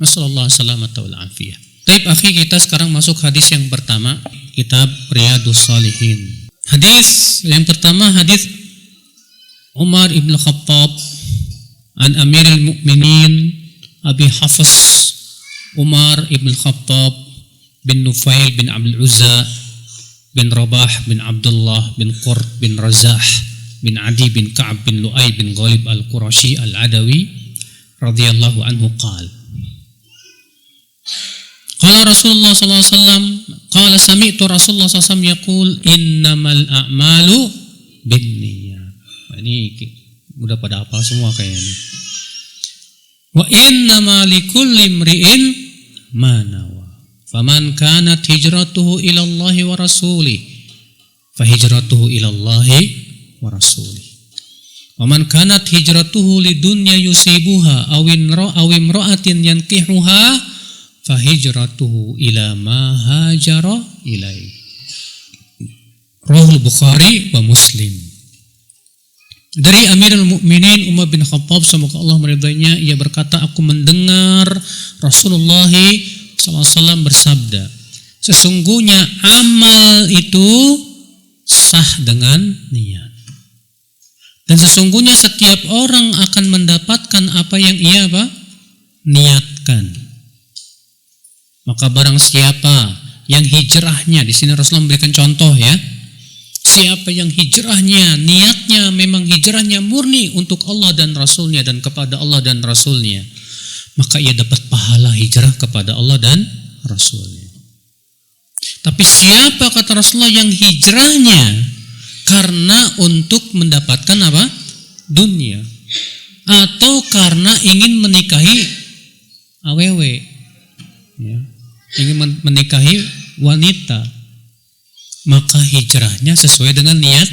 Nasallallahu salamata wal afiyah. Baik, akhi, kita sekarang masuk hadis yang pertama, kitab Riyadhus Shalihin. Hadis yang pertama, hadis Umar ibn Khattab an Amirul Mukminin Abi Hafs Umar ibn Khattab bin Nufail bin Abdul Uzza bin Rabah bin Abdullah bin Qurb bin Razah bin Adi bin Ka'ab bin Lu'ay bin Ghalib al-Qurashi al-Adawi radhiyallahu anhu qala Rasulullah sallallahu alaihi wasallam qala sami'tu Rasulullah sallallahu alaihi wasallam yaqul innamal a'malu binniyat. Ini udah pada hafal semua kayaknya. Wa innama likulli imri'in ma nawa. Faman kanat hijratuhu ila Allah wa rasulih fa hijratuhu ila Allah wa rasulih. Wa man kanat hijratuhu lidunya yusibuha aw imra'atin yankihuha fa hijratuhu ila ma hajara ilaihi. Rahul Bukhari wa Muslim. Dari Amirul Mukminin Umar bin Khattab, semoga Allah meridainya, ia berkata, aku mendengar Rasulullah SAW bersabda, sesungguhnya amal itu sah dengan niat. Dan sesungguhnya setiap orang akan mendapatkan apa yang ia apa? Niatkan. Maka barang siapa yang hijrahnya, di sini Rasulullah memberikan contoh ya. Siapa yang hijrahnya, niatnya memang hijrahnya murni untuk Allah dan Rasulnya dan kepada Allah dan Rasulnya, maka ia dapat pahala hijrah kepada Allah dan Rasulnya. Tapi siapa, kata Rasulullah, yang hijrahnya karena untuk mendapatkan apa? Dunia, atau karena ingin menikahi awewe, ya, ingin menikahi wanita, maka hijrahnya sesuai dengan niat.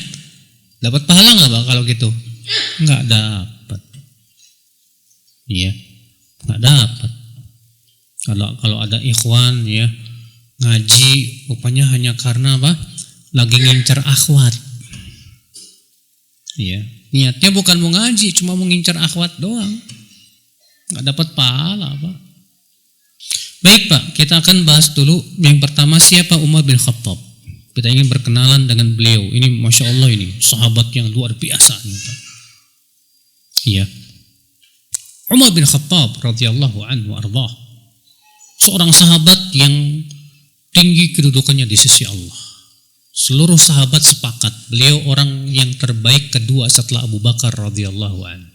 Dapat pahala nggak Pak kalau gitu? Nggak dapat. Iya, nggak dapat. Kalau ada ikhwan ya ngaji, rupanya hanya karena apa? Lagi ngincar akhwat. Iya, niatnya bukan mau ngaji, cuma mau ngincar akhwat doang. nggak dapat pahala, Pak. Baik, Pak, kita akan bahas dulu yang pertama, siapa Umar bin Khattab. Kita ingin berkenalan dengan beliau. Ini Masya Allah, ini sahabat yang luar biasa nih, Pak. Iya. Umar bin Khattab radhiyallahu anhu ardah, seorang sahabat yang tinggi kedudukannya di sisi Allah. Seluruh sahabat sepakat beliau orang yang terbaik kedua setelah Abu Bakar radhiyallahu anhu.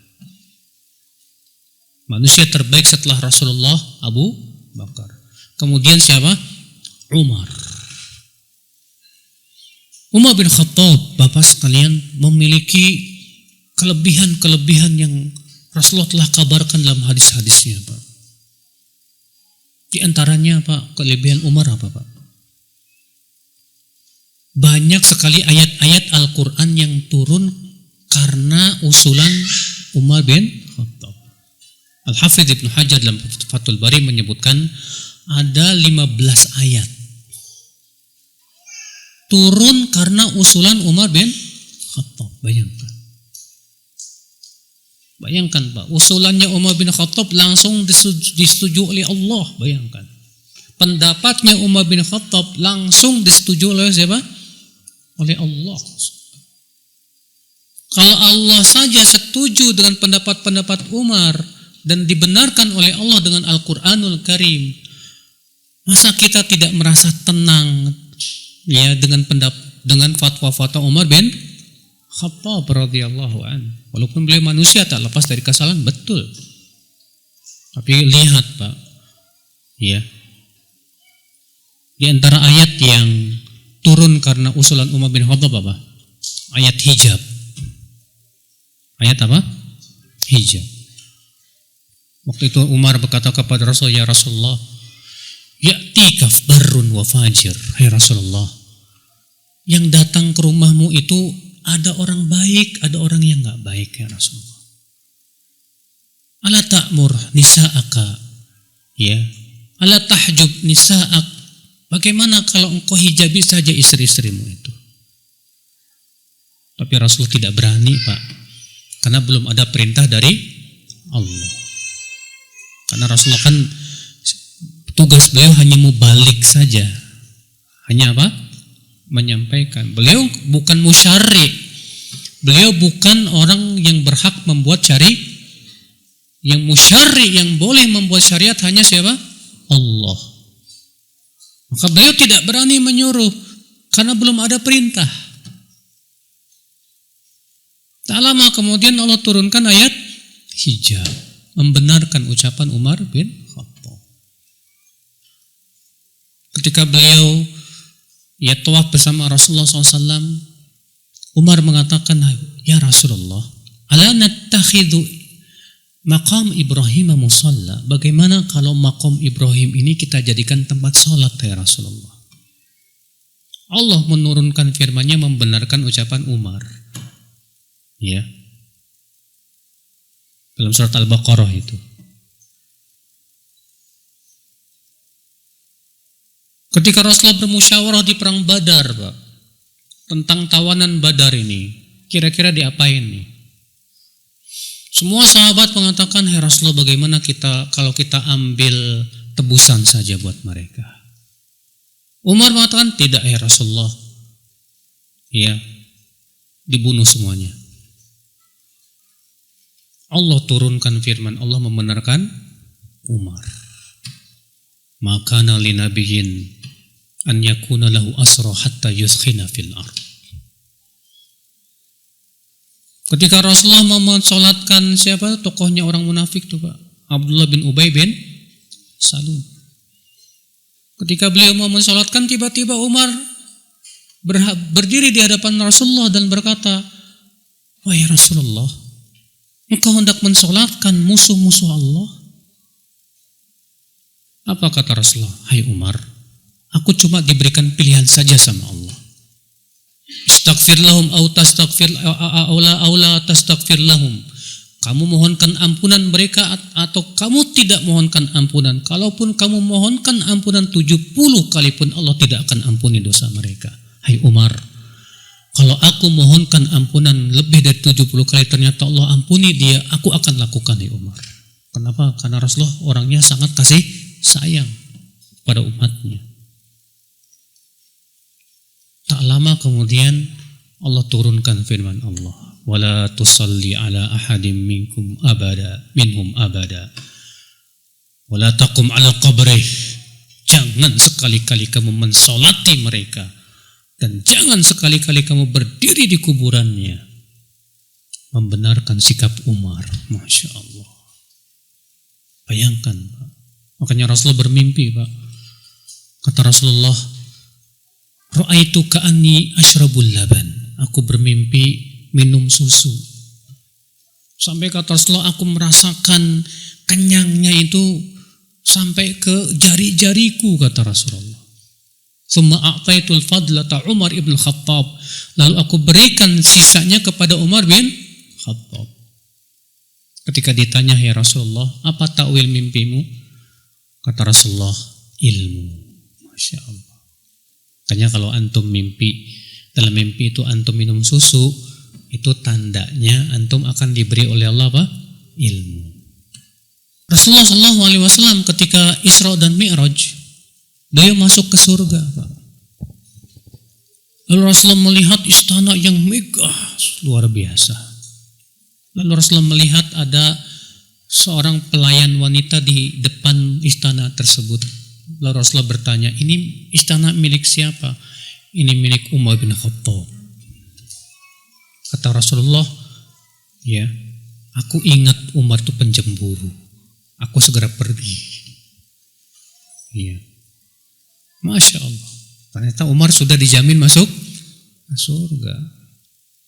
Manusia terbaik setelah Rasulullah Abu Bakar. Kemudian siapa? Umar. Umar bin Khattab, Bapak sekalian, memiliki kelebihan-kelebihan yang Rasulullah telah kabarkan dalam hadis-hadisnya, Pak. Di antaranya, Pak, kelebihan Umar apa, Pak? Banyak sekali ayat-ayat Al-Quran yang turun karena usulan Umar bin Khattab. Al-Hafidh Ibn Hajar dalam Fathul Bari menyebutkan ada 15 ayat turun karena usulan Umar bin Khattab. Bayangkan, Pak, usulannya Umar bin Khattab langsung disetujui oleh Allah. Bayangkan, pendapatnya Umar bin Khattab langsung disetujui oleh siapa? Oleh Allah. Kalau Allah saja setuju dengan pendapat-pendapat Umar dan dibenarkan oleh Allah dengan Al-Quranul Karim, masa kita tidak merasa tenang ya dengan fatwa-fatwa Umar bin Khattab radhiyallahu anhu? Walaupun beliau manusia tak lepas dari kesalahan, betul. Tapi lihat, Pak, ya, di antara ayat yang turun karena usulan Umar bin Khattab apa? Ayat hijab. Ayat apa? Hijab. Waktu itu Umar berkata kepada Rasul, ya Rasulullah, ya'tika barrun wa fajir. Hai Rasulullah, yang datang ke rumahmu itu ada orang baik, ada orang yang enggak baik, ya Rasulullah. Ala ta'mur nisa'aka, ya, ala tahjub nisa'ak. Bagaimana kalau engkau hijabi saja istri-istrimu itu? Tapi Rasul tidak berani, Pak, karena belum ada perintah dari Allah. Karena Rasulullah kan tugas beliau hanya mubalik saja, hanya apa? Menyampaikan. Beliau bukan musyarri, beliau bukan orang yang berhak membuat syari. Yang musyarri, yang boleh membuat syariat hanya siapa? Allah. Maka beliau tidak berani menyuruh karena belum ada perintah. Tak lama kemudian Allah turunkan ayat hijab, membenarkan ucapan Umar bin Khattab. Ketika beliau tawaf bersama Rasulullah SAW, Umar mengatakan, ya Rasulullah, ala nattakhidhu maqam Ibrahim musalla. Bagaimana kalau maqam Ibrahim ini kita jadikan tempat sholat, ya Rasulullah? Allah menurunkan firman-Nya membenarkan ucapan Umar. Ya. Dalam surat Al-Baqarah itu. Ketika Rasulullah bermusyawarah di perang Badar, Pak, tentang tawanan Badar ini, kira-kira diapain nih? Semua sahabat mengatakan, "Hai Rasulullah, bagaimana kalau kita ambil tebusan saja buat mereka?" Umar mengatakan, "Tidak, hai Rasulullah. Ya, dibunuh semuanya." Allah turunkan firman, Allah membenarkan Umar. "Makana li nabiyyin an yakuna lahu asra hatta yuskhina fil ard." Ketika Rasulullah mau mensolatkan siapa? Tokohnya orang munafik tuh, Pak, Abdullah bin Ubay bin Salul. Ketika beliau mau mensolatkan, tiba-tiba Umar berdiri di hadapan Rasulullah dan berkata, "Wahai Rasulullah, engkau hendak mensolatkan musuh-musuh Allah?" Apa kata Rasulullah? "Hai Umar, aku cuma diberikan pilihan saja sama Allah. Astaghfir lahum aw la tastaghfir lahum. Kamu mohonkan ampunan mereka atau kamu tidak mohonkan ampunan. Kalaupun kamu mohonkan ampunan 70 kali pun Allah tidak akan ampuni dosa mereka." Hai Umar, kalau aku mohonkan ampunan lebih dari 70 kali ternyata Allah ampuni dia, aku akan lakukan, hai Umar. Kenapa? Karena Rasulullah orangnya sangat kasih sayang pada umatnya. Tak lama kemudian Allah turunkan firman Allah, wala tusalli ala ahadin minhum abada wala taqum ala qabrih. Jangan sekali-kali kamu mensolati mereka dan jangan sekali-kali kamu berdiri di kuburannya. Membenarkan sikap Umar. Masya Allah. Bayangkan Pak. Makanya Rasulullah bermimpi Pak. Kata Rasulullah, ra'aitu ka'anni ashrabul laban. Aku bermimpi minum susu. Sampai kata Rasulullah, aku merasakan kenyangnya itu sampai ke jari-jariku, kata Rasulullah. Summa a'taitul fadlata Umar ibn Khattab. Lalu aku berikan sisanya kepada Umar bin Khattab. Ketika ditanya, ya Rasulullah, apa takwil mimpimu? Kata Rasulullah, ilmu. Masya Allah. Makanya kalau antum mimpi, dalam mimpi itu antum minum susu, itu tandanya antum akan diberi oleh Allah apa? Ilmu. Rasulullah SAW ketika Isra dan Mi'raj, beliau masuk ke surga Pak. Lalu Rasulullah melihat istana yang megah luar biasa. Lalu Rasulullah melihat ada seorang pelayan wanita di depan istana tersebut. Lalu Rasulullah bertanya, ini istana milik siapa? Ini milik Umar bin Khattab. Kata Rasulullah, ya, aku ingat Umar itu penjemburu. Aku segera pergi. Iya. Masya Allah. Ternyata Umar sudah dijamin masuk surga.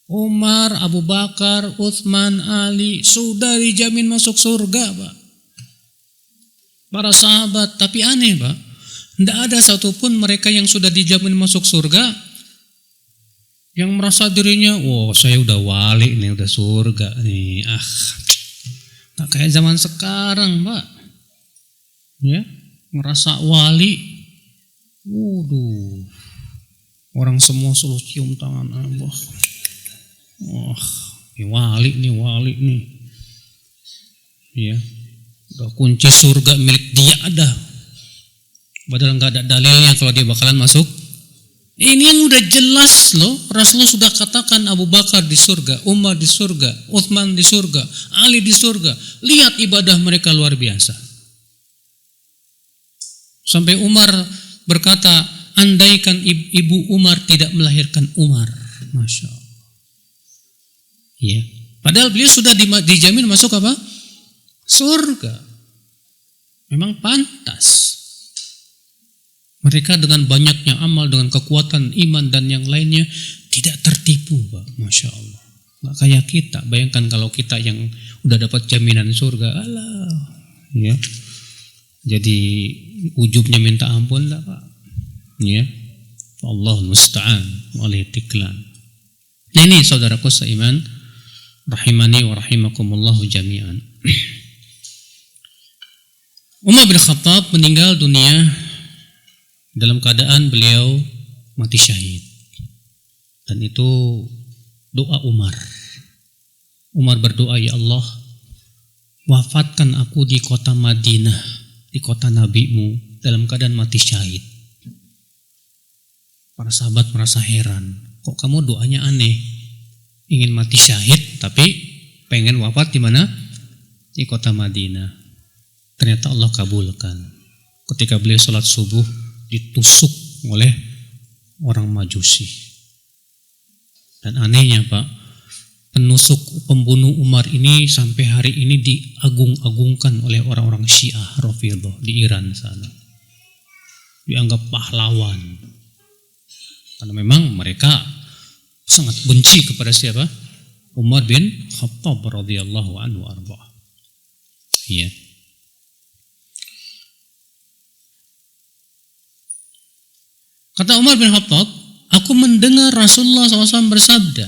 Umar, Abu Bakar, Utsman, Ali sudah dijamin masuk surga Pak. Para sahabat, tapi aneh Pak. Tidak ada satupun mereka yang sudah dijamin masuk surga yang merasa dirinya, wah saya udah wali nih, udah surga nih. Tak kayak zaman sekarang Pak. Ya, merasa wali. Waduh. Orang semua selalu cium tangan Allah. Wah, ini wali nih. Ya. Udah kunci surga milik dia ada. Padahal nggak ada dalilnya kalau dia bakalan masuk. Ini yang udah jelas loh. Rasulullah sudah katakan Abu Bakar di surga, Umar di surga, Utsman di surga, Ali di surga. Lihat ibadah mereka luar biasa. Sampai Umar berkata, andaikan ibu Umar tidak melahirkan Umar. Masya Allah. Ya. Padahal beliau sudah dijamin masuk apa? Surga. Memang pantas. Mereka dengan banyaknya amal, dengan kekuatan iman dan yang lainnya tidak tertipu Pak. Masya Allah. Nggak kayak kita. Bayangkan kalau kita yang udah dapat jaminan surga. Alah. Ya. Jadi ujubnya minta ampun lah Pak. Ya. Allahul musta'an wal itiklan. Nah ini saudaraku seiman, rahimani wa rahimakumullahu jami'an. Umar bin Khattab meninggal dunia dalam keadaan beliau mati syahid. Dan itu doa Umar. Umar berdoa, ya Allah, wafatkan aku di kota Madinah, di kota nabimu, dalam keadaan mati syahid. Para sahabat merasa heran, kok kamu doanya aneh? Ingin mati syahid tapi pengen wafat di mana? Di kota Madinah. Ternyata Allah kabulkan. Ketika beliau sholat subuh ditusuk oleh orang Majusi. Dan anehnya Pak, pembunuh Umar ini sampai hari ini diagung-agungkan oleh orang-orang Syiah Rafidhah di Iran sana. Dianggap pahlawan. Karena memang mereka sangat benci kepada siapa? Umar bin Khattab radhiyallahu anhu arba. Iya. Kata Umar bin Khattab, aku mendengar Rasulullah SAW bersabda,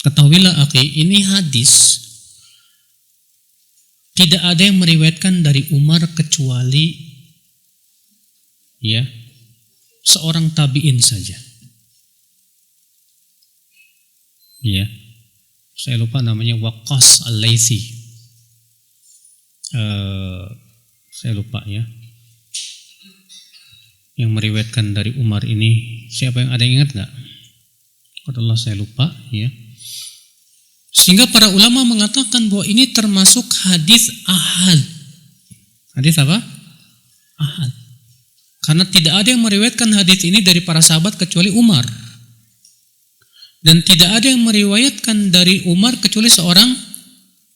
ketahuilah akhi, ini hadis tidak ada yang meriwayatkan dari Umar kecuali ya seorang tabi'in saja. Ya, saya lupa namanya, Waqqas al-Laythi. Saya lupa ya. Yang meriwayatkan dari Umar ini, siapa yang ada yang ingat nggak? Allah, saya lupa ya. Sehingga para ulama mengatakan bahwa ini termasuk hadis ahad. Hadis apa? Ahad. Karena tidak ada yang meriwayatkan hadis ini dari para sahabat kecuali Umar. Dan tidak ada yang meriwayatkan dari Umar kecuali seorang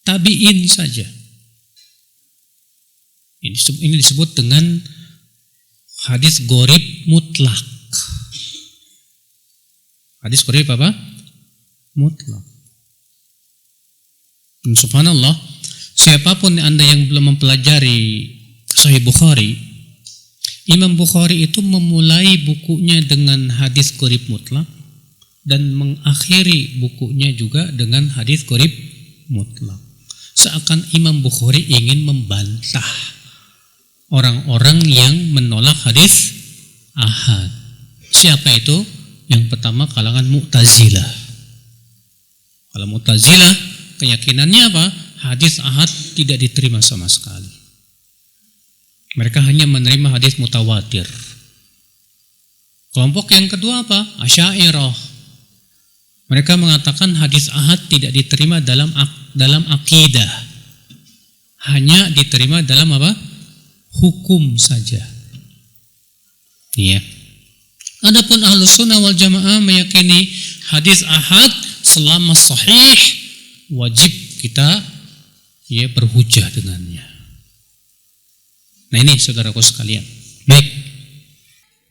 tabi'in saja. Ini disebut dengan hadis gharib mutlak. Hadis gharib apa? Mutlak. Dan subhanallah, siapapun Anda yang belum mempelajari Sahih Bukhari, Imam Bukhari itu memulai bukunya dengan hadis gharib mutlak dan mengakhiri bukunya juga dengan hadis gharib mutlak. Seakan Imam Bukhari ingin membantah orang-orang yang menolak hadis ahad. Siapa itu? Yang pertama kalangan Mu'tazilah. Kalau Mu'tazilah keyakinannya apa? Hadis ahad tidak diterima sama sekali. Mereka hanya menerima hadis mutawatir. Kelompok yang kedua apa? Asy'ariyah. Mereka mengatakan hadis ahad tidak diterima dalam akidah. Hanya diterima dalam apa? Hukum saja. Iya. Adapun Ahlus Sunnah wal Jamaah meyakini hadis ahad selama sahih wajib kita berhujjah dengannya. Nah ini saudaraku sekalian. Baik.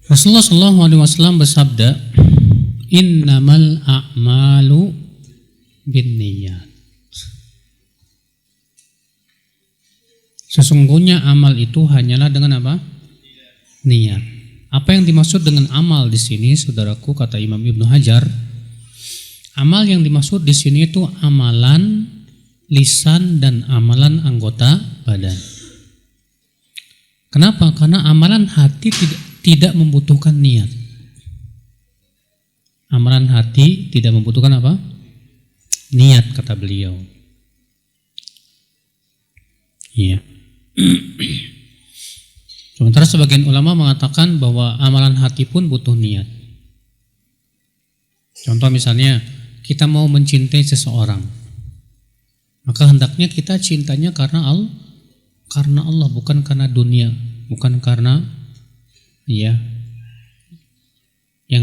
Rasulullah SAW bersabda, innamal a'malu binniyat. Sesungguhnya amal itu hanyalah dengan apa? Niat. Apa yang dimaksud dengan amal di sini, saudaraku, kata Imam Ibnu Hajar, amal yang dimaksud di sini itu amalan lisan dan amalan anggota badan. Kenapa? Karena amalan hati tidak membutuhkan niat. Amalan hati tidak membutuhkan apa? Niat, kata beliau. Iya. Sementara sebagian ulama mengatakan bahwa amalan hati pun butuh niat. Contoh misalnya, kita mau mencintai seseorang, maka hendaknya kita cintanya karena Allah, bukan karena dunia, bukan karena yang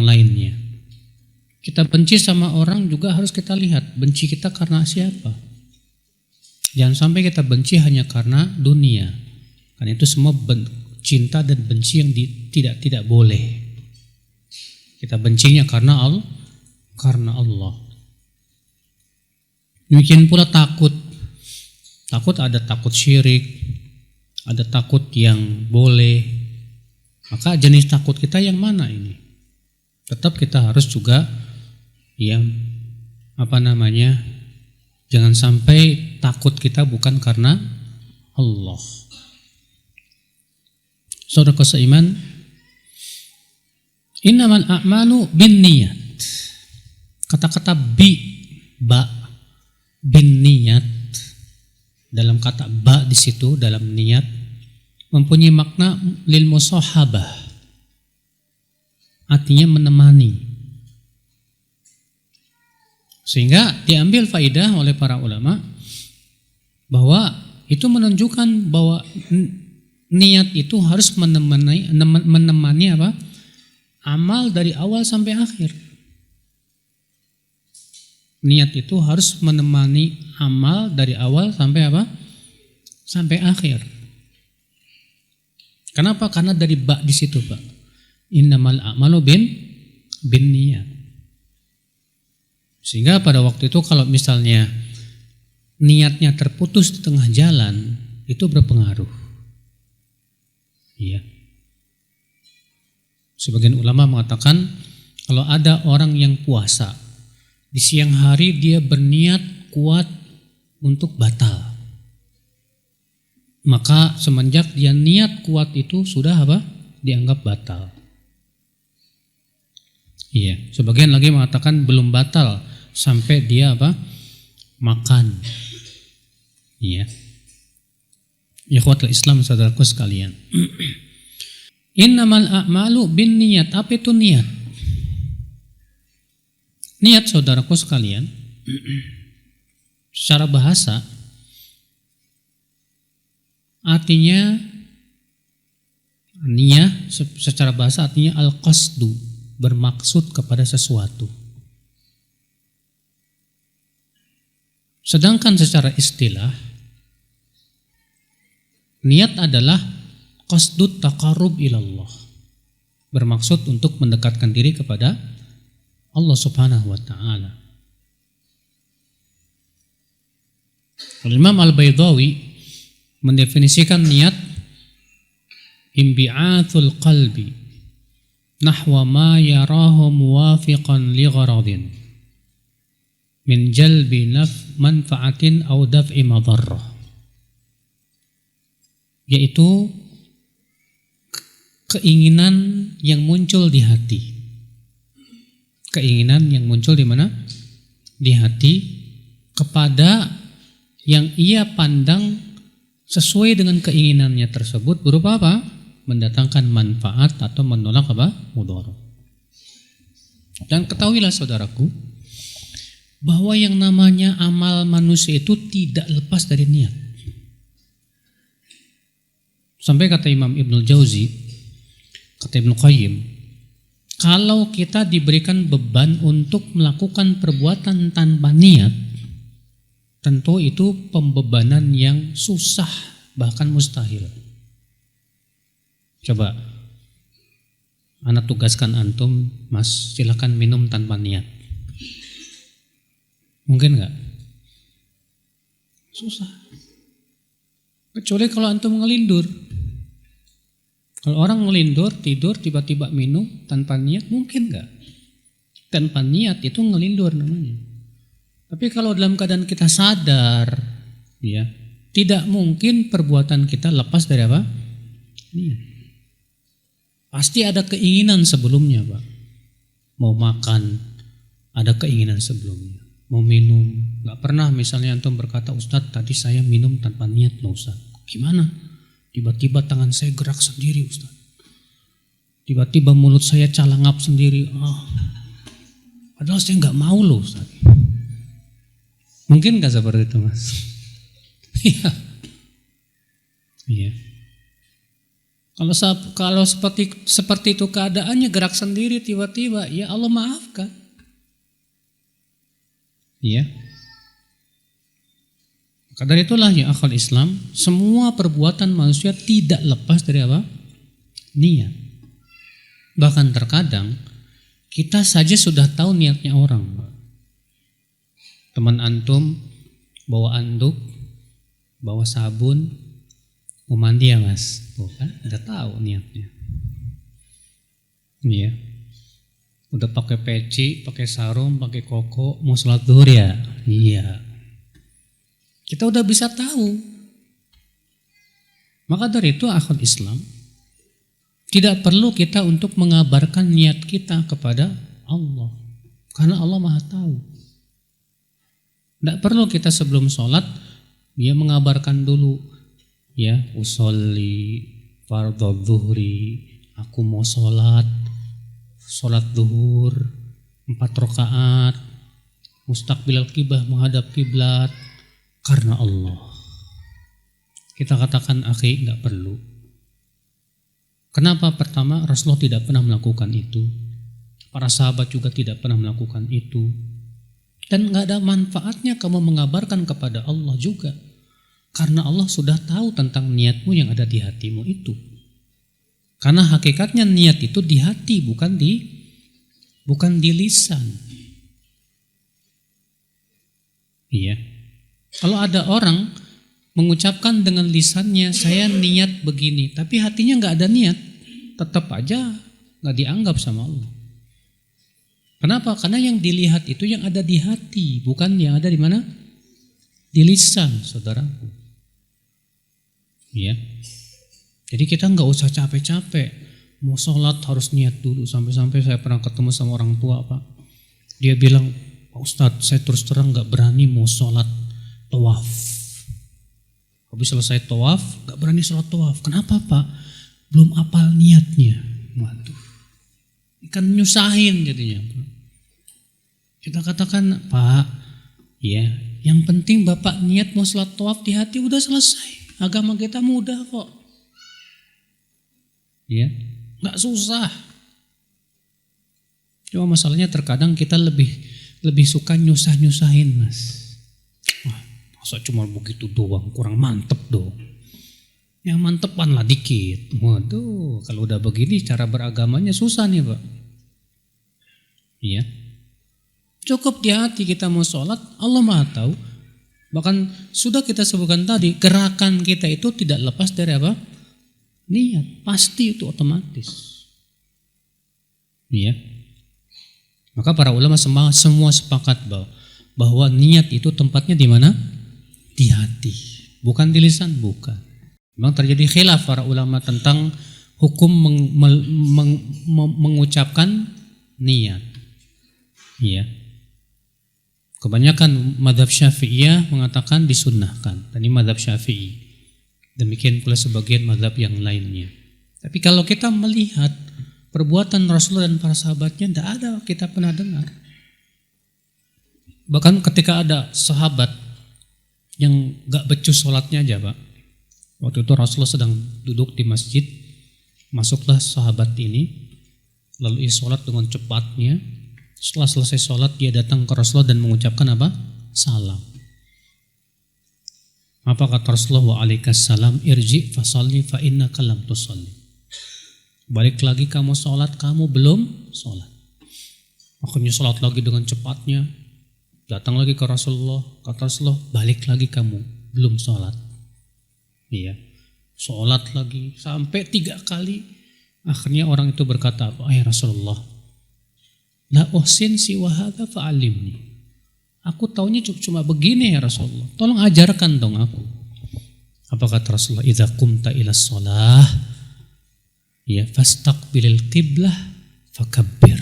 lainnya. Kita benci sama orang juga harus kita lihat, benci kita karena siapa. Jangan sampai kita benci hanya karena dunia. Karena itu semua cinta dan benci yang tidak boleh. Kita bencinya karena Allah. Demikian pula takut. Takut ada takut syirik, ada takut yang boleh. Maka jenis takut kita yang mana ini? Tetap kita harus juga jangan sampai takut kita bukan karena Allah. Saudara seiman, innamal a'malu binniyat. Kata-kata binniyat, dalam kata ba di situ dalam niat mempunyai makna lil musahabah. Artinya menemani. Sehingga diambil faidah oleh para ulama bahwa itu menunjukkan bahwa niat itu harus menemani apa? Amal dari awal sampai akhir. Niat itu harus menemani amal dari awal sampai apa? Sampai akhir. Kenapa? Karena dari ba di situ, Pak. Innamal a'malu binniyat. Sehingga pada waktu itu kalau misalnya niatnya terputus di tengah jalan, itu berpengaruh. Iya. Sebagian ulama mengatakan kalau ada orang yang puasa, di siang hari dia berniat kuat untuk batal, maka semenjak dia niat kuat itu sudah apa? Dianggap batal. Iya. Sebagian lagi mengatakan belum batal sampai dia apa? Makan. Iya. Ikhwatul Islam, saudaraku sekalian. Innamal a'malu bin niyat. Apa itu niat? Niat, saudaraku sekalian, secara bahasa artinya niyah, secara bahasa artinya al-qasdu, bermaksud kepada sesuatu. Sedangkan secara istilah, niat adalah qasdut taqarrub ilallah, bermaksud untuk mendekatkan diri kepada Allah Subhanahu wa taala. Imam Al-Baydawi mendefinisikan niat imbi'athul qalbi nahwa ma yarahu muwafiqan li gharadin min jalbi manfaatin aw daf'i madarrah, yaitu keinginan yang muncul di hati. Keinginan yang muncul di mana? Di hati, kepada yang ia pandang sesuai dengan keinginannya tersebut, berupa apa? Mendatangkan manfaat atau menolak apa? Mudarat. Dan ketahuilah saudaraku, bahwa yang namanya amal manusia itu tidak lepas dari niat. Sampai kata Imam Ibnul Jauzi, kata Ibnu Qayyim, kalau kita diberikan beban untuk melakukan perbuatan tanpa niat, tentu itu pembebanan yang susah, bahkan mustahil. Coba, anak tugaskan antum, mas, silakan minum tanpa niat. Mungkin enggak? Susah. Kecuali kalau antum ngelindur. Kalau orang ngelindur, tidur, tiba-tiba minum tanpa niat, mungkin enggak? Tanpa niat itu ngelindur namanya. Tapi kalau dalam keadaan kita sadar, ya, tidak mungkin perbuatan kita lepas dari apa? Niat. Pasti ada keinginan sebelumnya, Pak. Mau makan, ada keinginan sebelumnya. Mau minum, nggak pernah misalnya antum berkata, Ustadz tadi saya minum tanpa niat loh Ustadz. Gimana? Tiba-tiba tangan saya gerak sendiri Ustadz. Tiba-tiba mulut saya calangap sendiri. Padahal saya nggak mau loh Ustadz. Mungkin nggak seperti itu mas? Iya. Iya. Kalau seperti itu keadaannya, gerak sendiri tiba-tiba, ya Allah maafkan. Iya. Maka dari itulah ya akhwal Islam, semua perbuatan manusia tidak lepas dari apa? Niat. Bahkan terkadang kita saja sudah tahu niatnya orang. Teman antum bawa anduk, bawa sabun, mau mandi ya mas, kan? Udah tahu niatnya. Iya. Udah pakai peci, pakai sarung, pakai koko, mau sholat zuhur ya? Iya. Kita udah bisa tahu. Maka dari itu akhwat Islam, tidak perlu kita untuk mengabarkan niat kita kepada Allah. Karena Allah Maha tahu. Tidak perlu kita sebelum sholat, dia mengabarkan dulu. Ya, usolli fardhu zuhri, aku mau sholat zuhur 4 rakaat, mustaqbilal qiblah, menghadap kiblat karena Allah. Kita katakan akhi, enggak perlu. Kenapa? Pertama, Rasulullah tidak pernah melakukan itu. Para sahabat juga tidak pernah melakukan itu. Dan enggak ada manfaatnya kamu mengabarkan kepada Allah juga. Karena Allah sudah tahu tentang niatmu yang ada di hatimu itu. Karena hakikatnya niat itu di hati, bukan di lisan. Iya. Kalau ada orang mengucapkan dengan lisannya, saya niat begini, tapi hatinya nggak ada niat, tetap aja nggak dianggap sama Allah. Kenapa? Karena yang dilihat itu yang ada di hati, bukan yang ada di mana? Di lisan, saudaraku. Iya. Jadi kita nggak usah capek-capek, mau sholat harus niat dulu. Sampai-sampai saya pernah ketemu sama orang tua Pak, dia bilang, Pak Ustadz saya terus terang nggak berani mau sholat tawaf. Habis selesai tawaf, gak berani sholat tawaf. Kenapa Pak? Belum apal niatnya. Waduh, kan nyusahin jadinya. Kita katakan, Pak, ya, yang penting Bapak niat mau sholat tawaf di hati udah selesai. Agama kita mudah kok. Ya, gak susah. Cuma masalahnya terkadang kita lebih suka nyusah-nyusahin, Mas. Wah, masa cuma begitu doang, kurang mantep dong. Yang mantepan lah dikit. Waduh, kalau udah begini cara beragamanya susah nih Pak. Iya. Cukup di hati kita mau sholat, Allah Maha tahu. Bahkan sudah kita sebutkan tadi, gerakan kita itu tidak lepas dari apa? Niat. Pasti itu otomatis. Iya. Maka para ulama semua sepakat bahwa niat itu tempatnya di mana? Di hati, bukan di lisan, bukan. Memang terjadi khilaf para ulama tentang hukum mengucapkan niat. Iya. Kebanyakan mazhab Syafi'iyah mengatakan disunnahkan. Ini mazhab Syafi'i. Demikian pula sebagian mazhab yang lainnya. Tapi kalau kita melihat perbuatan Rasulullah dan para sahabatnya, tidak ada kita pernah dengar. Bahkan ketika ada sahabat yang gak becus sholatnya aja Pak. Waktu itu Rasulullah sedang duduk di masjid, masuklah sahabat ini, lalu ia sholat dengan cepatnya. Setelah selesai sholat dia datang ke Rasulullah dan mengucapkan apa? Salam. Apa kata Rasulullah? Waalaikumsalam, irji fasalli fa innaka lam tusalli. Balik lagi kamu sholat, kamu belum sholat. Akhirnya sholat lagi dengan cepatnya. Datang lagi ke Rasulullah. Kata Rasulullah, balik lagi kamu, belum sholat. Iya, sholat lagi sampai 3 kali. Akhirnya orang itu berkata, Rasulullah, la uhsin siwa hadza fa'alimni. Aku taunya cuma begini ya Rasulullah. Tolong ajarkan dong aku. Apa kata Rasulullah? Idza qumta ila shalah, ya fastaqbilil qiblah fakabbir.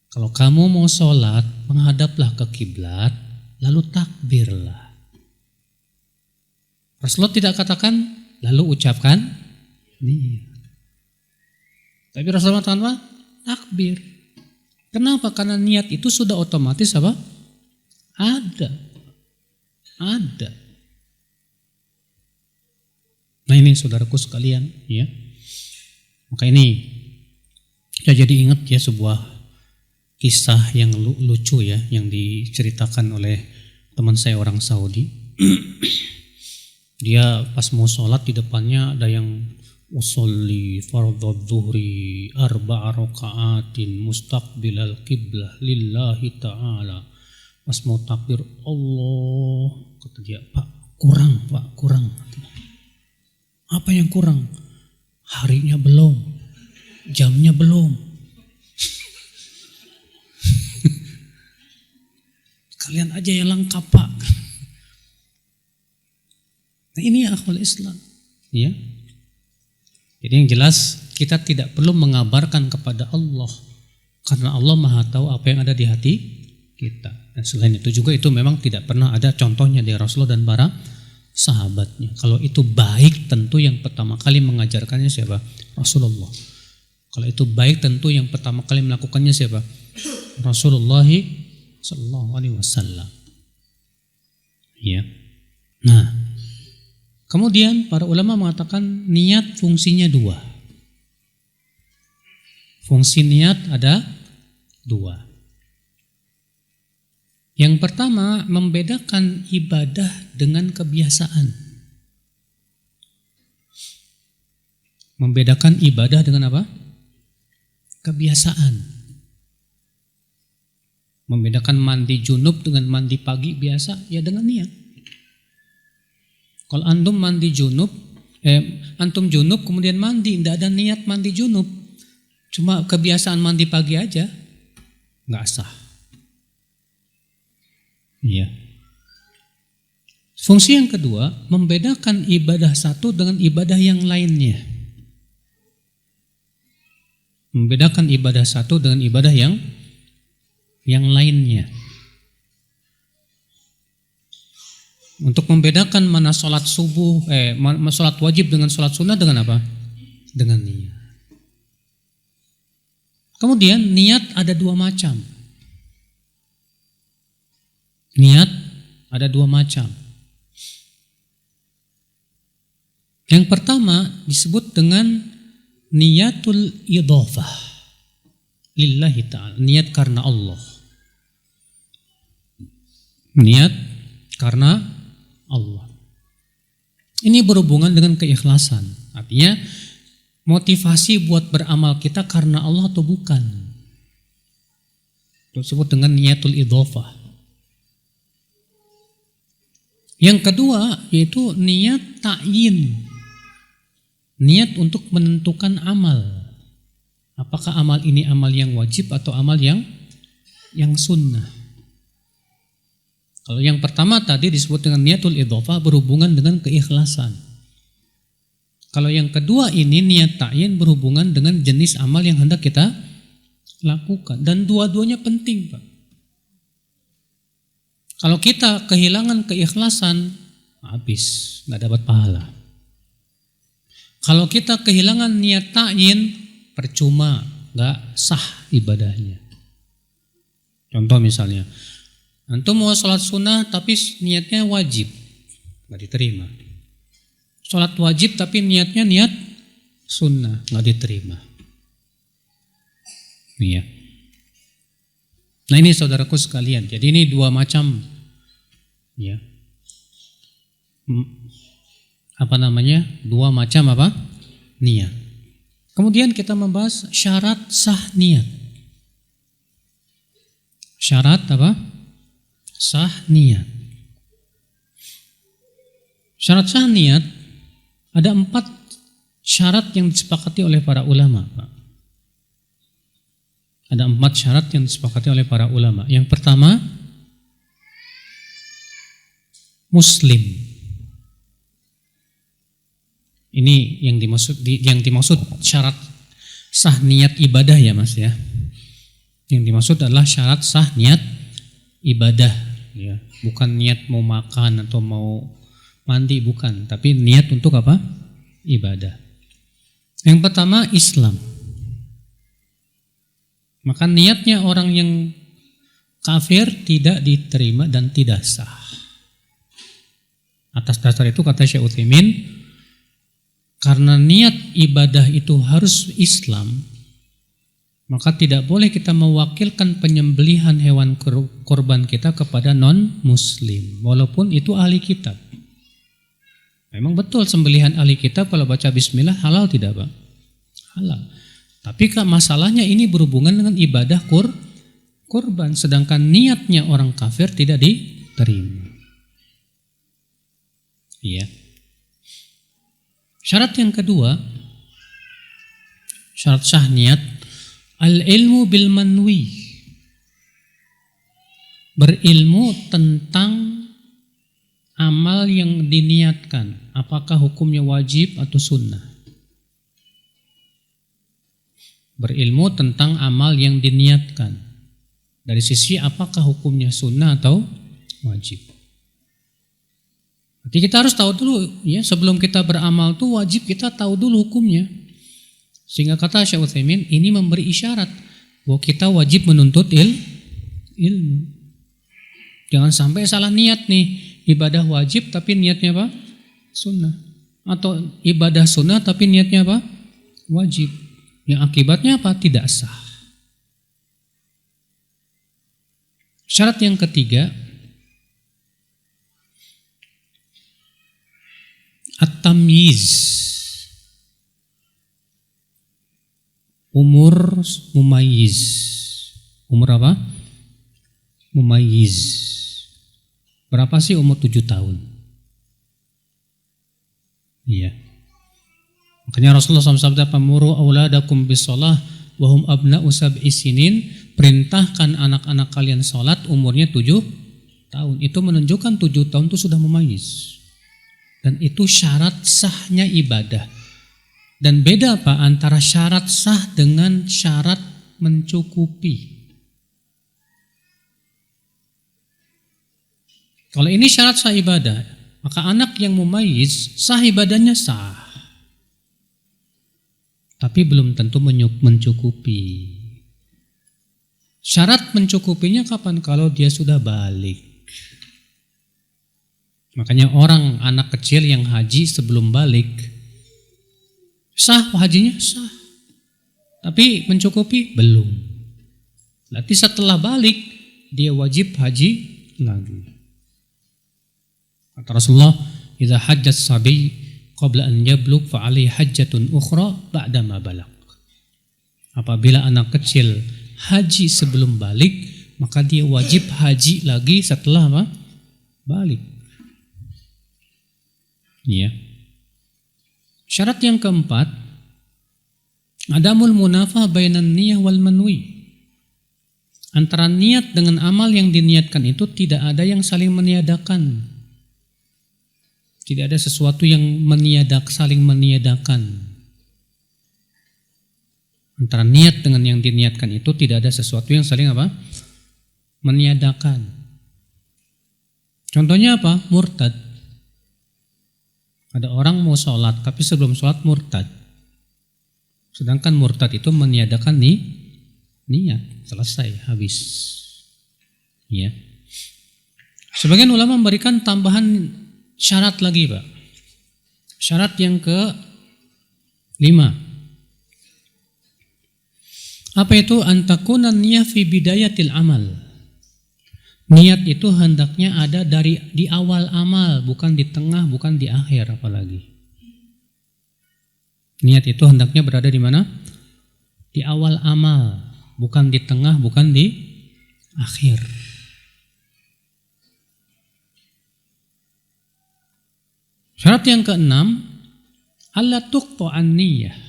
Kalau kamu mau sholat, menghadaplah ke kiblat, lalu takbirlah. Rasulullah tidak katakan, lalu ucapkan niat. Tapi Rasulullah katakan apa? Takbir. Kenapa? Karena niat itu sudah otomatis apa? Ada. Nah ini saudaraku sekalian, ya. Maka ini saya jadi ingat ya sebuah kisah yang lucu ya, yang diceritakan oleh teman saya orang Saudi. Dia pas mau sholat di depannya ada yang usolli fardhu dhuhri 4 raka'atin mustaqbilal qiblah lillahi ta'ala. Pas mau takbir, Allah, kata dia, Pak, kurang. Apa yang kurang? Harinya belum, jamnya belum. Kalian aja yang lengkap Pak. Nah ini akhwal Islam, ya. Jadi yang jelas kita tidak perlu mengabarkan kepada Allah, karena Allah Maha tahu apa yang ada di hati kita. Dan selain itu juga itu memang tidak pernah ada contohnya dari Rasulullah dan para sahabatnya. Kalau itu baik tentu yang pertama kali mengajarkannya siapa? Rasulullah. Kalau itu baik tentu yang pertama kali melakukannya siapa? Rasulullah sallallahu alaihi wasallam. Ya. Nah, kemudian para ulama mengatakan niat fungsinya 2. Fungsi niat ada 2. Yang pertama, membedakan ibadah dengan kebiasaan. Membedakan ibadah dengan apa? Kebiasaan. Membedakan mandi junub dengan mandi pagi biasa, ya dengan niat. Kalau antum mandi junub, antum junub kemudian mandi, tidak ada niat mandi junub, cuma kebiasaan mandi pagi aja, nggak sah. Iya. Fungsi yang kedua, membedakan ibadah satu dengan ibadah yang lainnya. Membedakan ibadah satu dengan ibadah yang lainnya. Untuk membedakan mana sholat subuh, sholat wajib dengan sholat sunnah dengan apa? Dengan niat. Kemudian niat ada dua macam. Niat ada dua macam. Yang pertama disebut dengan niatul idhafah lillahi ta'ala, niat karena Allah. Niat karena Allah. Ini berhubungan dengan keikhlasan. Artinya motivasi buat beramal kita karena Allah atau bukan. Itu disebut dengan niatul idhafah. Yang kedua yaitu niat ta'yin. Niat untuk menentukan amal. Apakah amal ini amal yang wajib atau amal yang sunnah. Kalau yang pertama tadi disebut dengan niatul idhafah, berhubungan dengan keikhlasan. Kalau yang kedua ini niat ta'yin, berhubungan dengan jenis amal yang hendak kita lakukan. Dan dua-duanya penting, Pak. Kalau kita kehilangan keikhlasan, habis, nggak dapat pahala. Kalau kita kehilangan niat ta'yin, percuma, nggak sah ibadahnya. Contoh misalnya, antum mau sholat sunnah tapi niatnya wajib, nggak diterima. Sholat wajib tapi niatnya niat sunnah, nggak diterima. Iya. Nah ini saudaraku sekalian, jadi ini dua macam, ya. Dua macam apa? Niat. Kemudian kita membahas syarat sah niat. Syarat apa? Sah niat. Syarat sah niat ada 4 syarat yang disepakati oleh para ulama, Pak. Ada 4 syarat yang disepakati oleh para ulama. Yang pertama, Muslim. Ini yang dimaksud syarat sah niat ibadah ya Mas ya. Yang dimaksud adalah syarat sah niat ibadah ya, bukan niat mau makan atau mau mandi, bukan, tapi niat untuk apa? Ibadah. Yang pertama Islam. Maka niatnya orang yang kafir tidak diterima dan tidak sah. Atas dasar itu kata Syekh Utsaimin, karena niat ibadah itu harus Islam, maka tidak boleh kita mewakilkan penyembelihan hewan korban kita kepada non-muslim, walaupun itu ahli kitab. Memang betul sembelihan ahli kitab kalau baca bismillah halal tidak, Pak? Halal. Tapi masalahnya ini berhubungan dengan ibadah korban, sedangkan niatnya orang kafir tidak diterima. Iya. Syarat yang kedua, syarat sah niat, al-ilmu bil manwi. Berilmu tentang amal yang diniatkan, apakah hukumnya wajib atau sunnah. Berilmu tentang amal yang diniatkan, dari sisi apakah hukumnya sunnah atau wajib. Jadi kita harus tahu dulu ya, sebelum kita beramal tuh wajib kita tahu dulu hukumnya. Sehingga kata Syekh Utsaimin ini memberi isyarat bahwa kita wajib menuntut ilmu. Jangan sampai salah niat nih, ibadah wajib tapi niatnya apa? Sunnah. Atau ibadah sunnah tapi niatnya apa? Wajib. Yang akibatnya apa? Tidak sah. Syarat yang ketiga, at-tamyiz. Umur mumayyiz. Umur apa? Mumayyiz. Berapa sih umur 7 tahun? Iya. Makanya Rasulullah SAW pamuru auladakum bisolah wahum abna'u sab'i sinin, perintahkan anak-anak kalian sholat umurnya 7 tahun. Itu menunjukkan 7 tahun itu sudah mumayyiz. Dan itu syarat sahnya ibadah. Dan beda Pak antara syarat sah dengan syarat mencukupi. Kalau ini syarat sah ibadah, maka anak yang mumayyiz sah ibadahnya sah. Tapi belum tentu mencukupi. Syarat mencukupinya kapan? Kalau dia sudah balik. Makanya orang anak kecil yang haji sebelum balik, sah hajinya sah. Tapi mencukupi? Belum. Berarti setelah balik, dia wajib haji lagi. Kata Rasulullah, "Idza hajjat sabi qabla an yablugh fa alaihi hajjatun ukhra ba'da ma balagh." Apabila anak kecil haji sebelum balik, maka dia wajib haji lagi setelah apa? Balik. Ya. Syarat yang keempat, adamul munafah bainan niyah wal manwi. Antara niat dengan amal yang diniatkan itu tidak ada yang saling meniadakan. Tidak ada sesuatu yang saling meniadakan. Antara niat dengan yang diniatkan itu tidak ada sesuatu yang saling apa? Meniadakan. Contohnya apa? Murtad. Ada orang mau sholat, tapi sebelum sholat murtad. Sedangkan murtad itu meniadakan niat. Selesai, habis. Ya. Sebagian ulama memberikan tambahan syarat lagi, Pak. Syarat yang ke-5. Apa itu? Antakuna niyah fi bidayatil amal. Niat itu hendaknya ada di awal amal, bukan di tengah, bukan di akhir apalagi. Niat itu hendaknya berada di mana? Di awal amal, bukan di tengah, bukan di akhir. Syarat yang ke-6, alla tuqta'an niyah.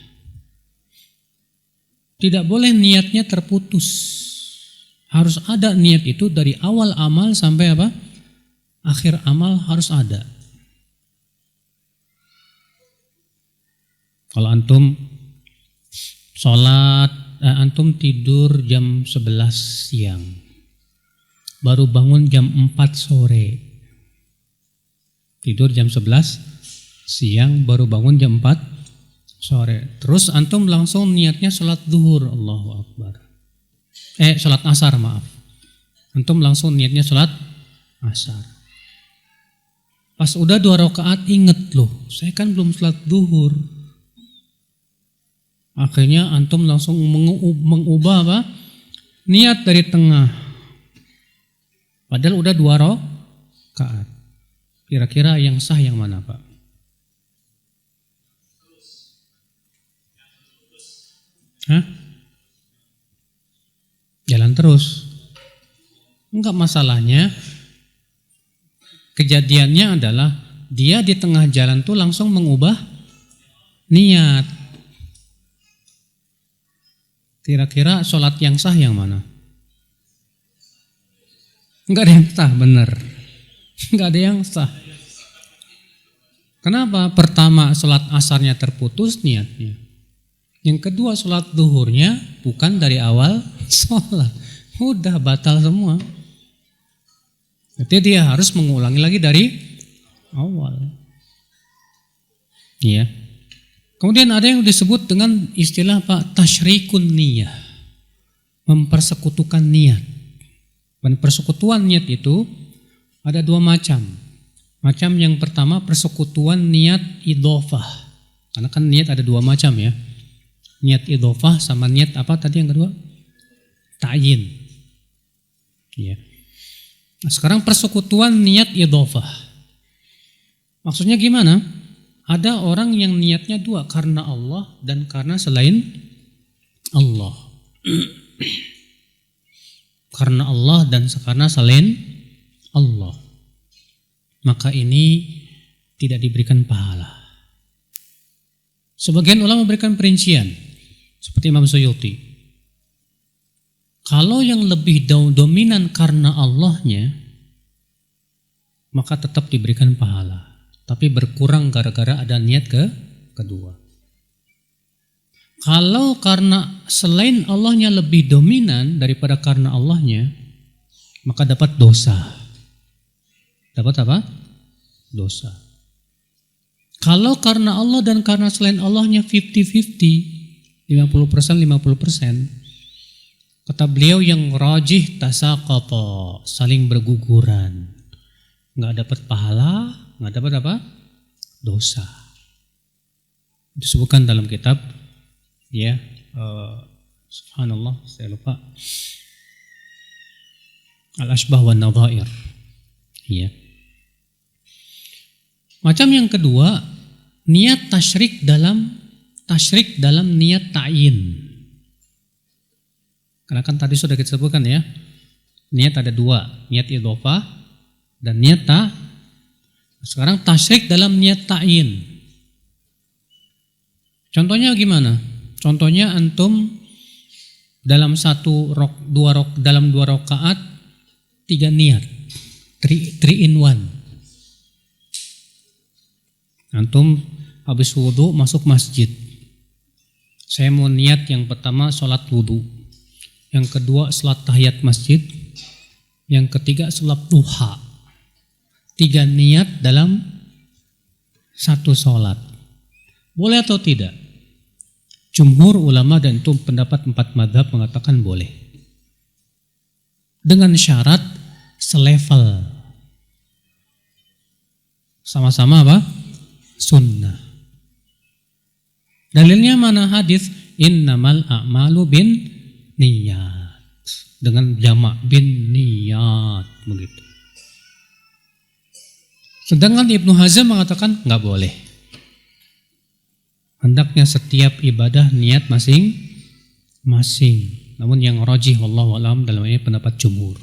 Tidak boleh niatnya terputus. Harus ada niat itu dari awal amal sampai apa? Akhir amal harus ada. Kalau antum sholat, antum tidur jam 11 siang, baru bangun jam 4 sore. Tidur jam 11 siang, baru bangun jam 4 sore. Terus antum langsung niatnya sholat zuhur, Allahu Akbar. Sholat asar, maaf. Antum langsung niatnya sholat asar. Pas udah 2 rakaat inget loh, saya kan belum sholat zuhur. Akhirnya antum langsung mengubah apa? Niat dari tengah. Padahal udah 2 rakaat. Kira-kira yang sah yang mana, Pak? Hah? Jalan terus. Enggak, masalahnya kejadiannya adalah dia di tengah jalan tuh langsung mengubah niat. Kira-kira sholat yang sah yang mana? Enggak ada yang sah, benar. Enggak ada yang sah. Kenapa? Pertama, sholat asarnya terputus niatnya. Yang kedua, sholat zuhurnya bukan dari awal sholat. Udah batal semua. Jadi dia harus mengulangi lagi dari awal. Iya. Kemudian ada yang disebut dengan istilah Pak, tasyrikun niyah. Mempersekutukan niat. Dan persekutuan niat itu ada 2 macam. Macam yang pertama, persekutuan niat idhofah. Karena kan niat ada 2 macam ya. Niat idhofah sama niat apa tadi yang kedua? Ta'yin. Ya. Nah, sekarang persekutuan niat idhofah. Maksudnya gimana? Ada orang yang niatnya 2, karena Allah dan karena selain Allah. Karena Allah dan karena selain Allah. Maka ini tidak diberikan pahala. Sebagian ulama memberikan perincian. Seperti Imam Suyuti. Kalau yang lebih dominan karena Allahnya, maka tetap diberikan pahala. Tapi berkurang gara-gara ada niat kedua. Kalau karena selain Allahnya lebih dominan daripada karena Allahnya, maka dapat dosa. dapat apa? Dosa. Kalau karena Allah dan karena selain Allahnya 50-50, 50%, 50%, kata beliau yang rajih tasaqata, saling berguguran. Nggak dapat pahala, nggak dapat apa? Dosa. Disebutkan dalam kitab, ya, subhanallah, saya lupa. Al-Ashbah wa Nadhair. Ya. Macam yang kedua, niat tasyrik dalam niat ta'yin. Karena kan tadi sudah kita sebutkan ya, niat ada dua, niat idhofah dan niat ta. Sekarang tasyrik dalam niat ta'yin. Contohnya gimana? Contohnya antum dalam dalam dua rakaat 3 niat, 3 in 1. Antum habis wudhu masuk masjid. Saya mau niat yang pertama sholat wudhu, yang kedua sholat tahiyat masjid, yang ketiga sholat duha. 3 niat dalam satu sholat. Boleh atau tidak? Jumhur ulama dan itu pendapat 4 mazhab mengatakan boleh. Dengan syarat selevel. Sama-sama apa? Sunnah. Dalilnya mana? Hadis innamal a'malu bin niyat. Dengan jamak bin niyat begitu. Sedangkan Ibnu Hazm mengatakan enggak boleh. Hendaknya setiap ibadah niat masing-masing. Namun yang rajih wallahu a'lam dalam ini pendapat jumhur.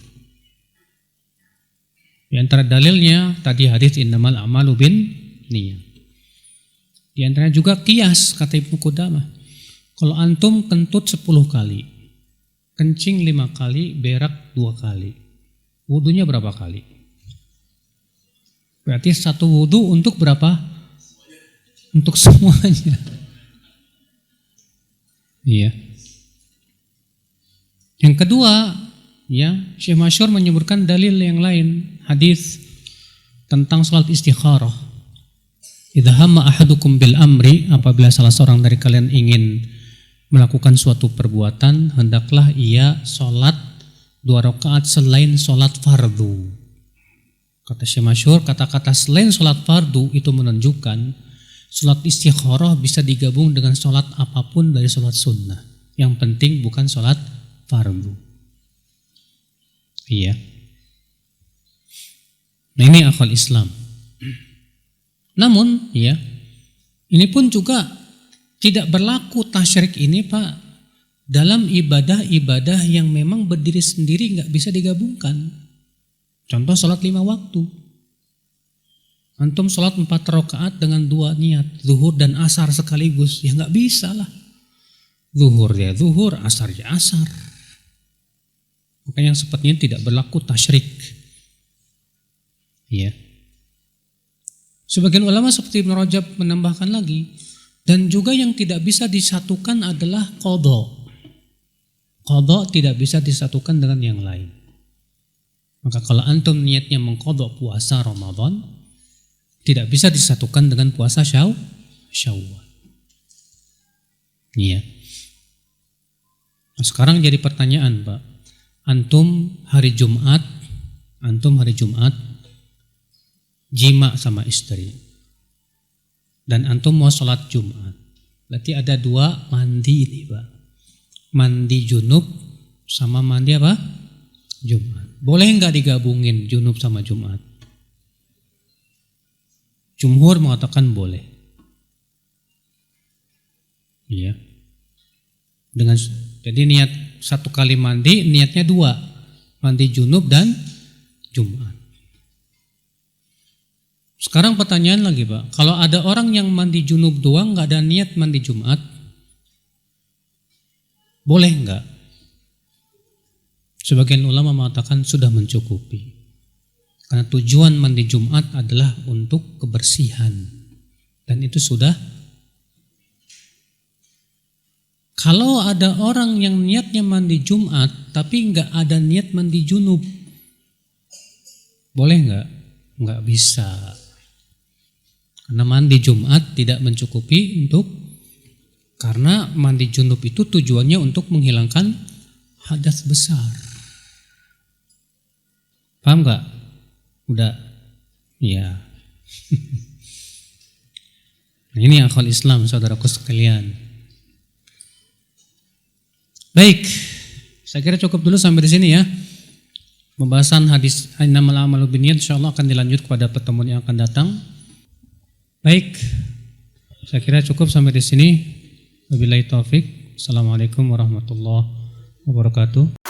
Di antara dalilnya tadi hadis innamal a'malu bin niyat. Di antaranya juga qiyas kata Ibnu Qudamah. Kalau antum kentut 10 kali, kencing 5 kali, berak 2 kali. Wudunya berapa kali? Berarti satu wudu untuk berapa? Untuk semuanya. Iya. Yang kedua, ya, Syekh Masyhur menyebutkan dalil yang lain, hadis tentang salat istikharah. Idza hamma ahadukum bil amri, apabila salah seorang dari kalian ingin melakukan suatu perbuatan, hendaklah ia salat 2 rakaat selain salat fardu. Kata Syekh Masyhur, kata-kata selain salat fardu itu menunjukkan salat istikharah bisa digabung dengan salat apapun dari salat sunnah. Yang penting bukan salat fardu. Iya. Nah ini akal Islam. Namun ya, ini pun juga tidak berlaku tasyrik ini Pak dalam ibadah-ibadah yang memang berdiri sendiri nggak bisa digabungkan. Contoh salat 5 waktu. Antum sholat 4 rakaat dengan 2 niat, zuhur dan asar sekaligus, ya nggak bisa lah. Zuhur ya zuhur, asar ya asar. Makanya yang sepertinya tidak berlaku tasyrik. Ya. Sebagian ulama seperti Ibnu Rajab menambahkan lagi, dan juga yang tidak bisa disatukan adalah qadha. Qadha tidak bisa disatukan dengan yang lain. Maka kalau antum niatnya mengqadha puasa Ramadan, tidak bisa disatukan dengan puasa Syawal. Iya. Nah, sekarang jadi pertanyaan, Pak. Antum hari Jumat jima sama istri. Dan antum mau sholat Jumat. Berarti ada 2 mandi ini, Pak. Mandi junub sama mandi apa? Jumat. Boleh enggak digabungin junub sama Jumat? Jumhur mengatakan boleh. Iya. Jadi niat 1 kali mandi, niatnya 2. Mandi junub dan Jumat. Sekarang pertanyaan lagi Pak. Kalau ada orang yang mandi junub doang, gak ada niat mandi Jumat, boleh enggak? Sebagian ulama mengatakan sudah mencukupi. Karena tujuan mandi Jumat adalah untuk kebersihan. Dan itu sudah. Kalau ada orang yang niatnya mandi Jumat tapi enggak ada niat mandi junub, boleh enggak? Enggak bisa. Karena mandi Jumat tidak mencukupi karena mandi junub itu tujuannya untuk menghilangkan hadas besar. Paham enggak? Udah. Iya. Nah, ini akal Islam, saudaraku sekalian. Baik, saya kira cukup dulu sampai di sini ya. Pembahasan hadis innamal a'malu binniyat insyaallah akan dilanjut pada pertemuan yang akan datang. Baik, saya kira cukup sampai di sini. Wabillahi taufik. Assalamualaikum warahmatullahi wabarakatuh.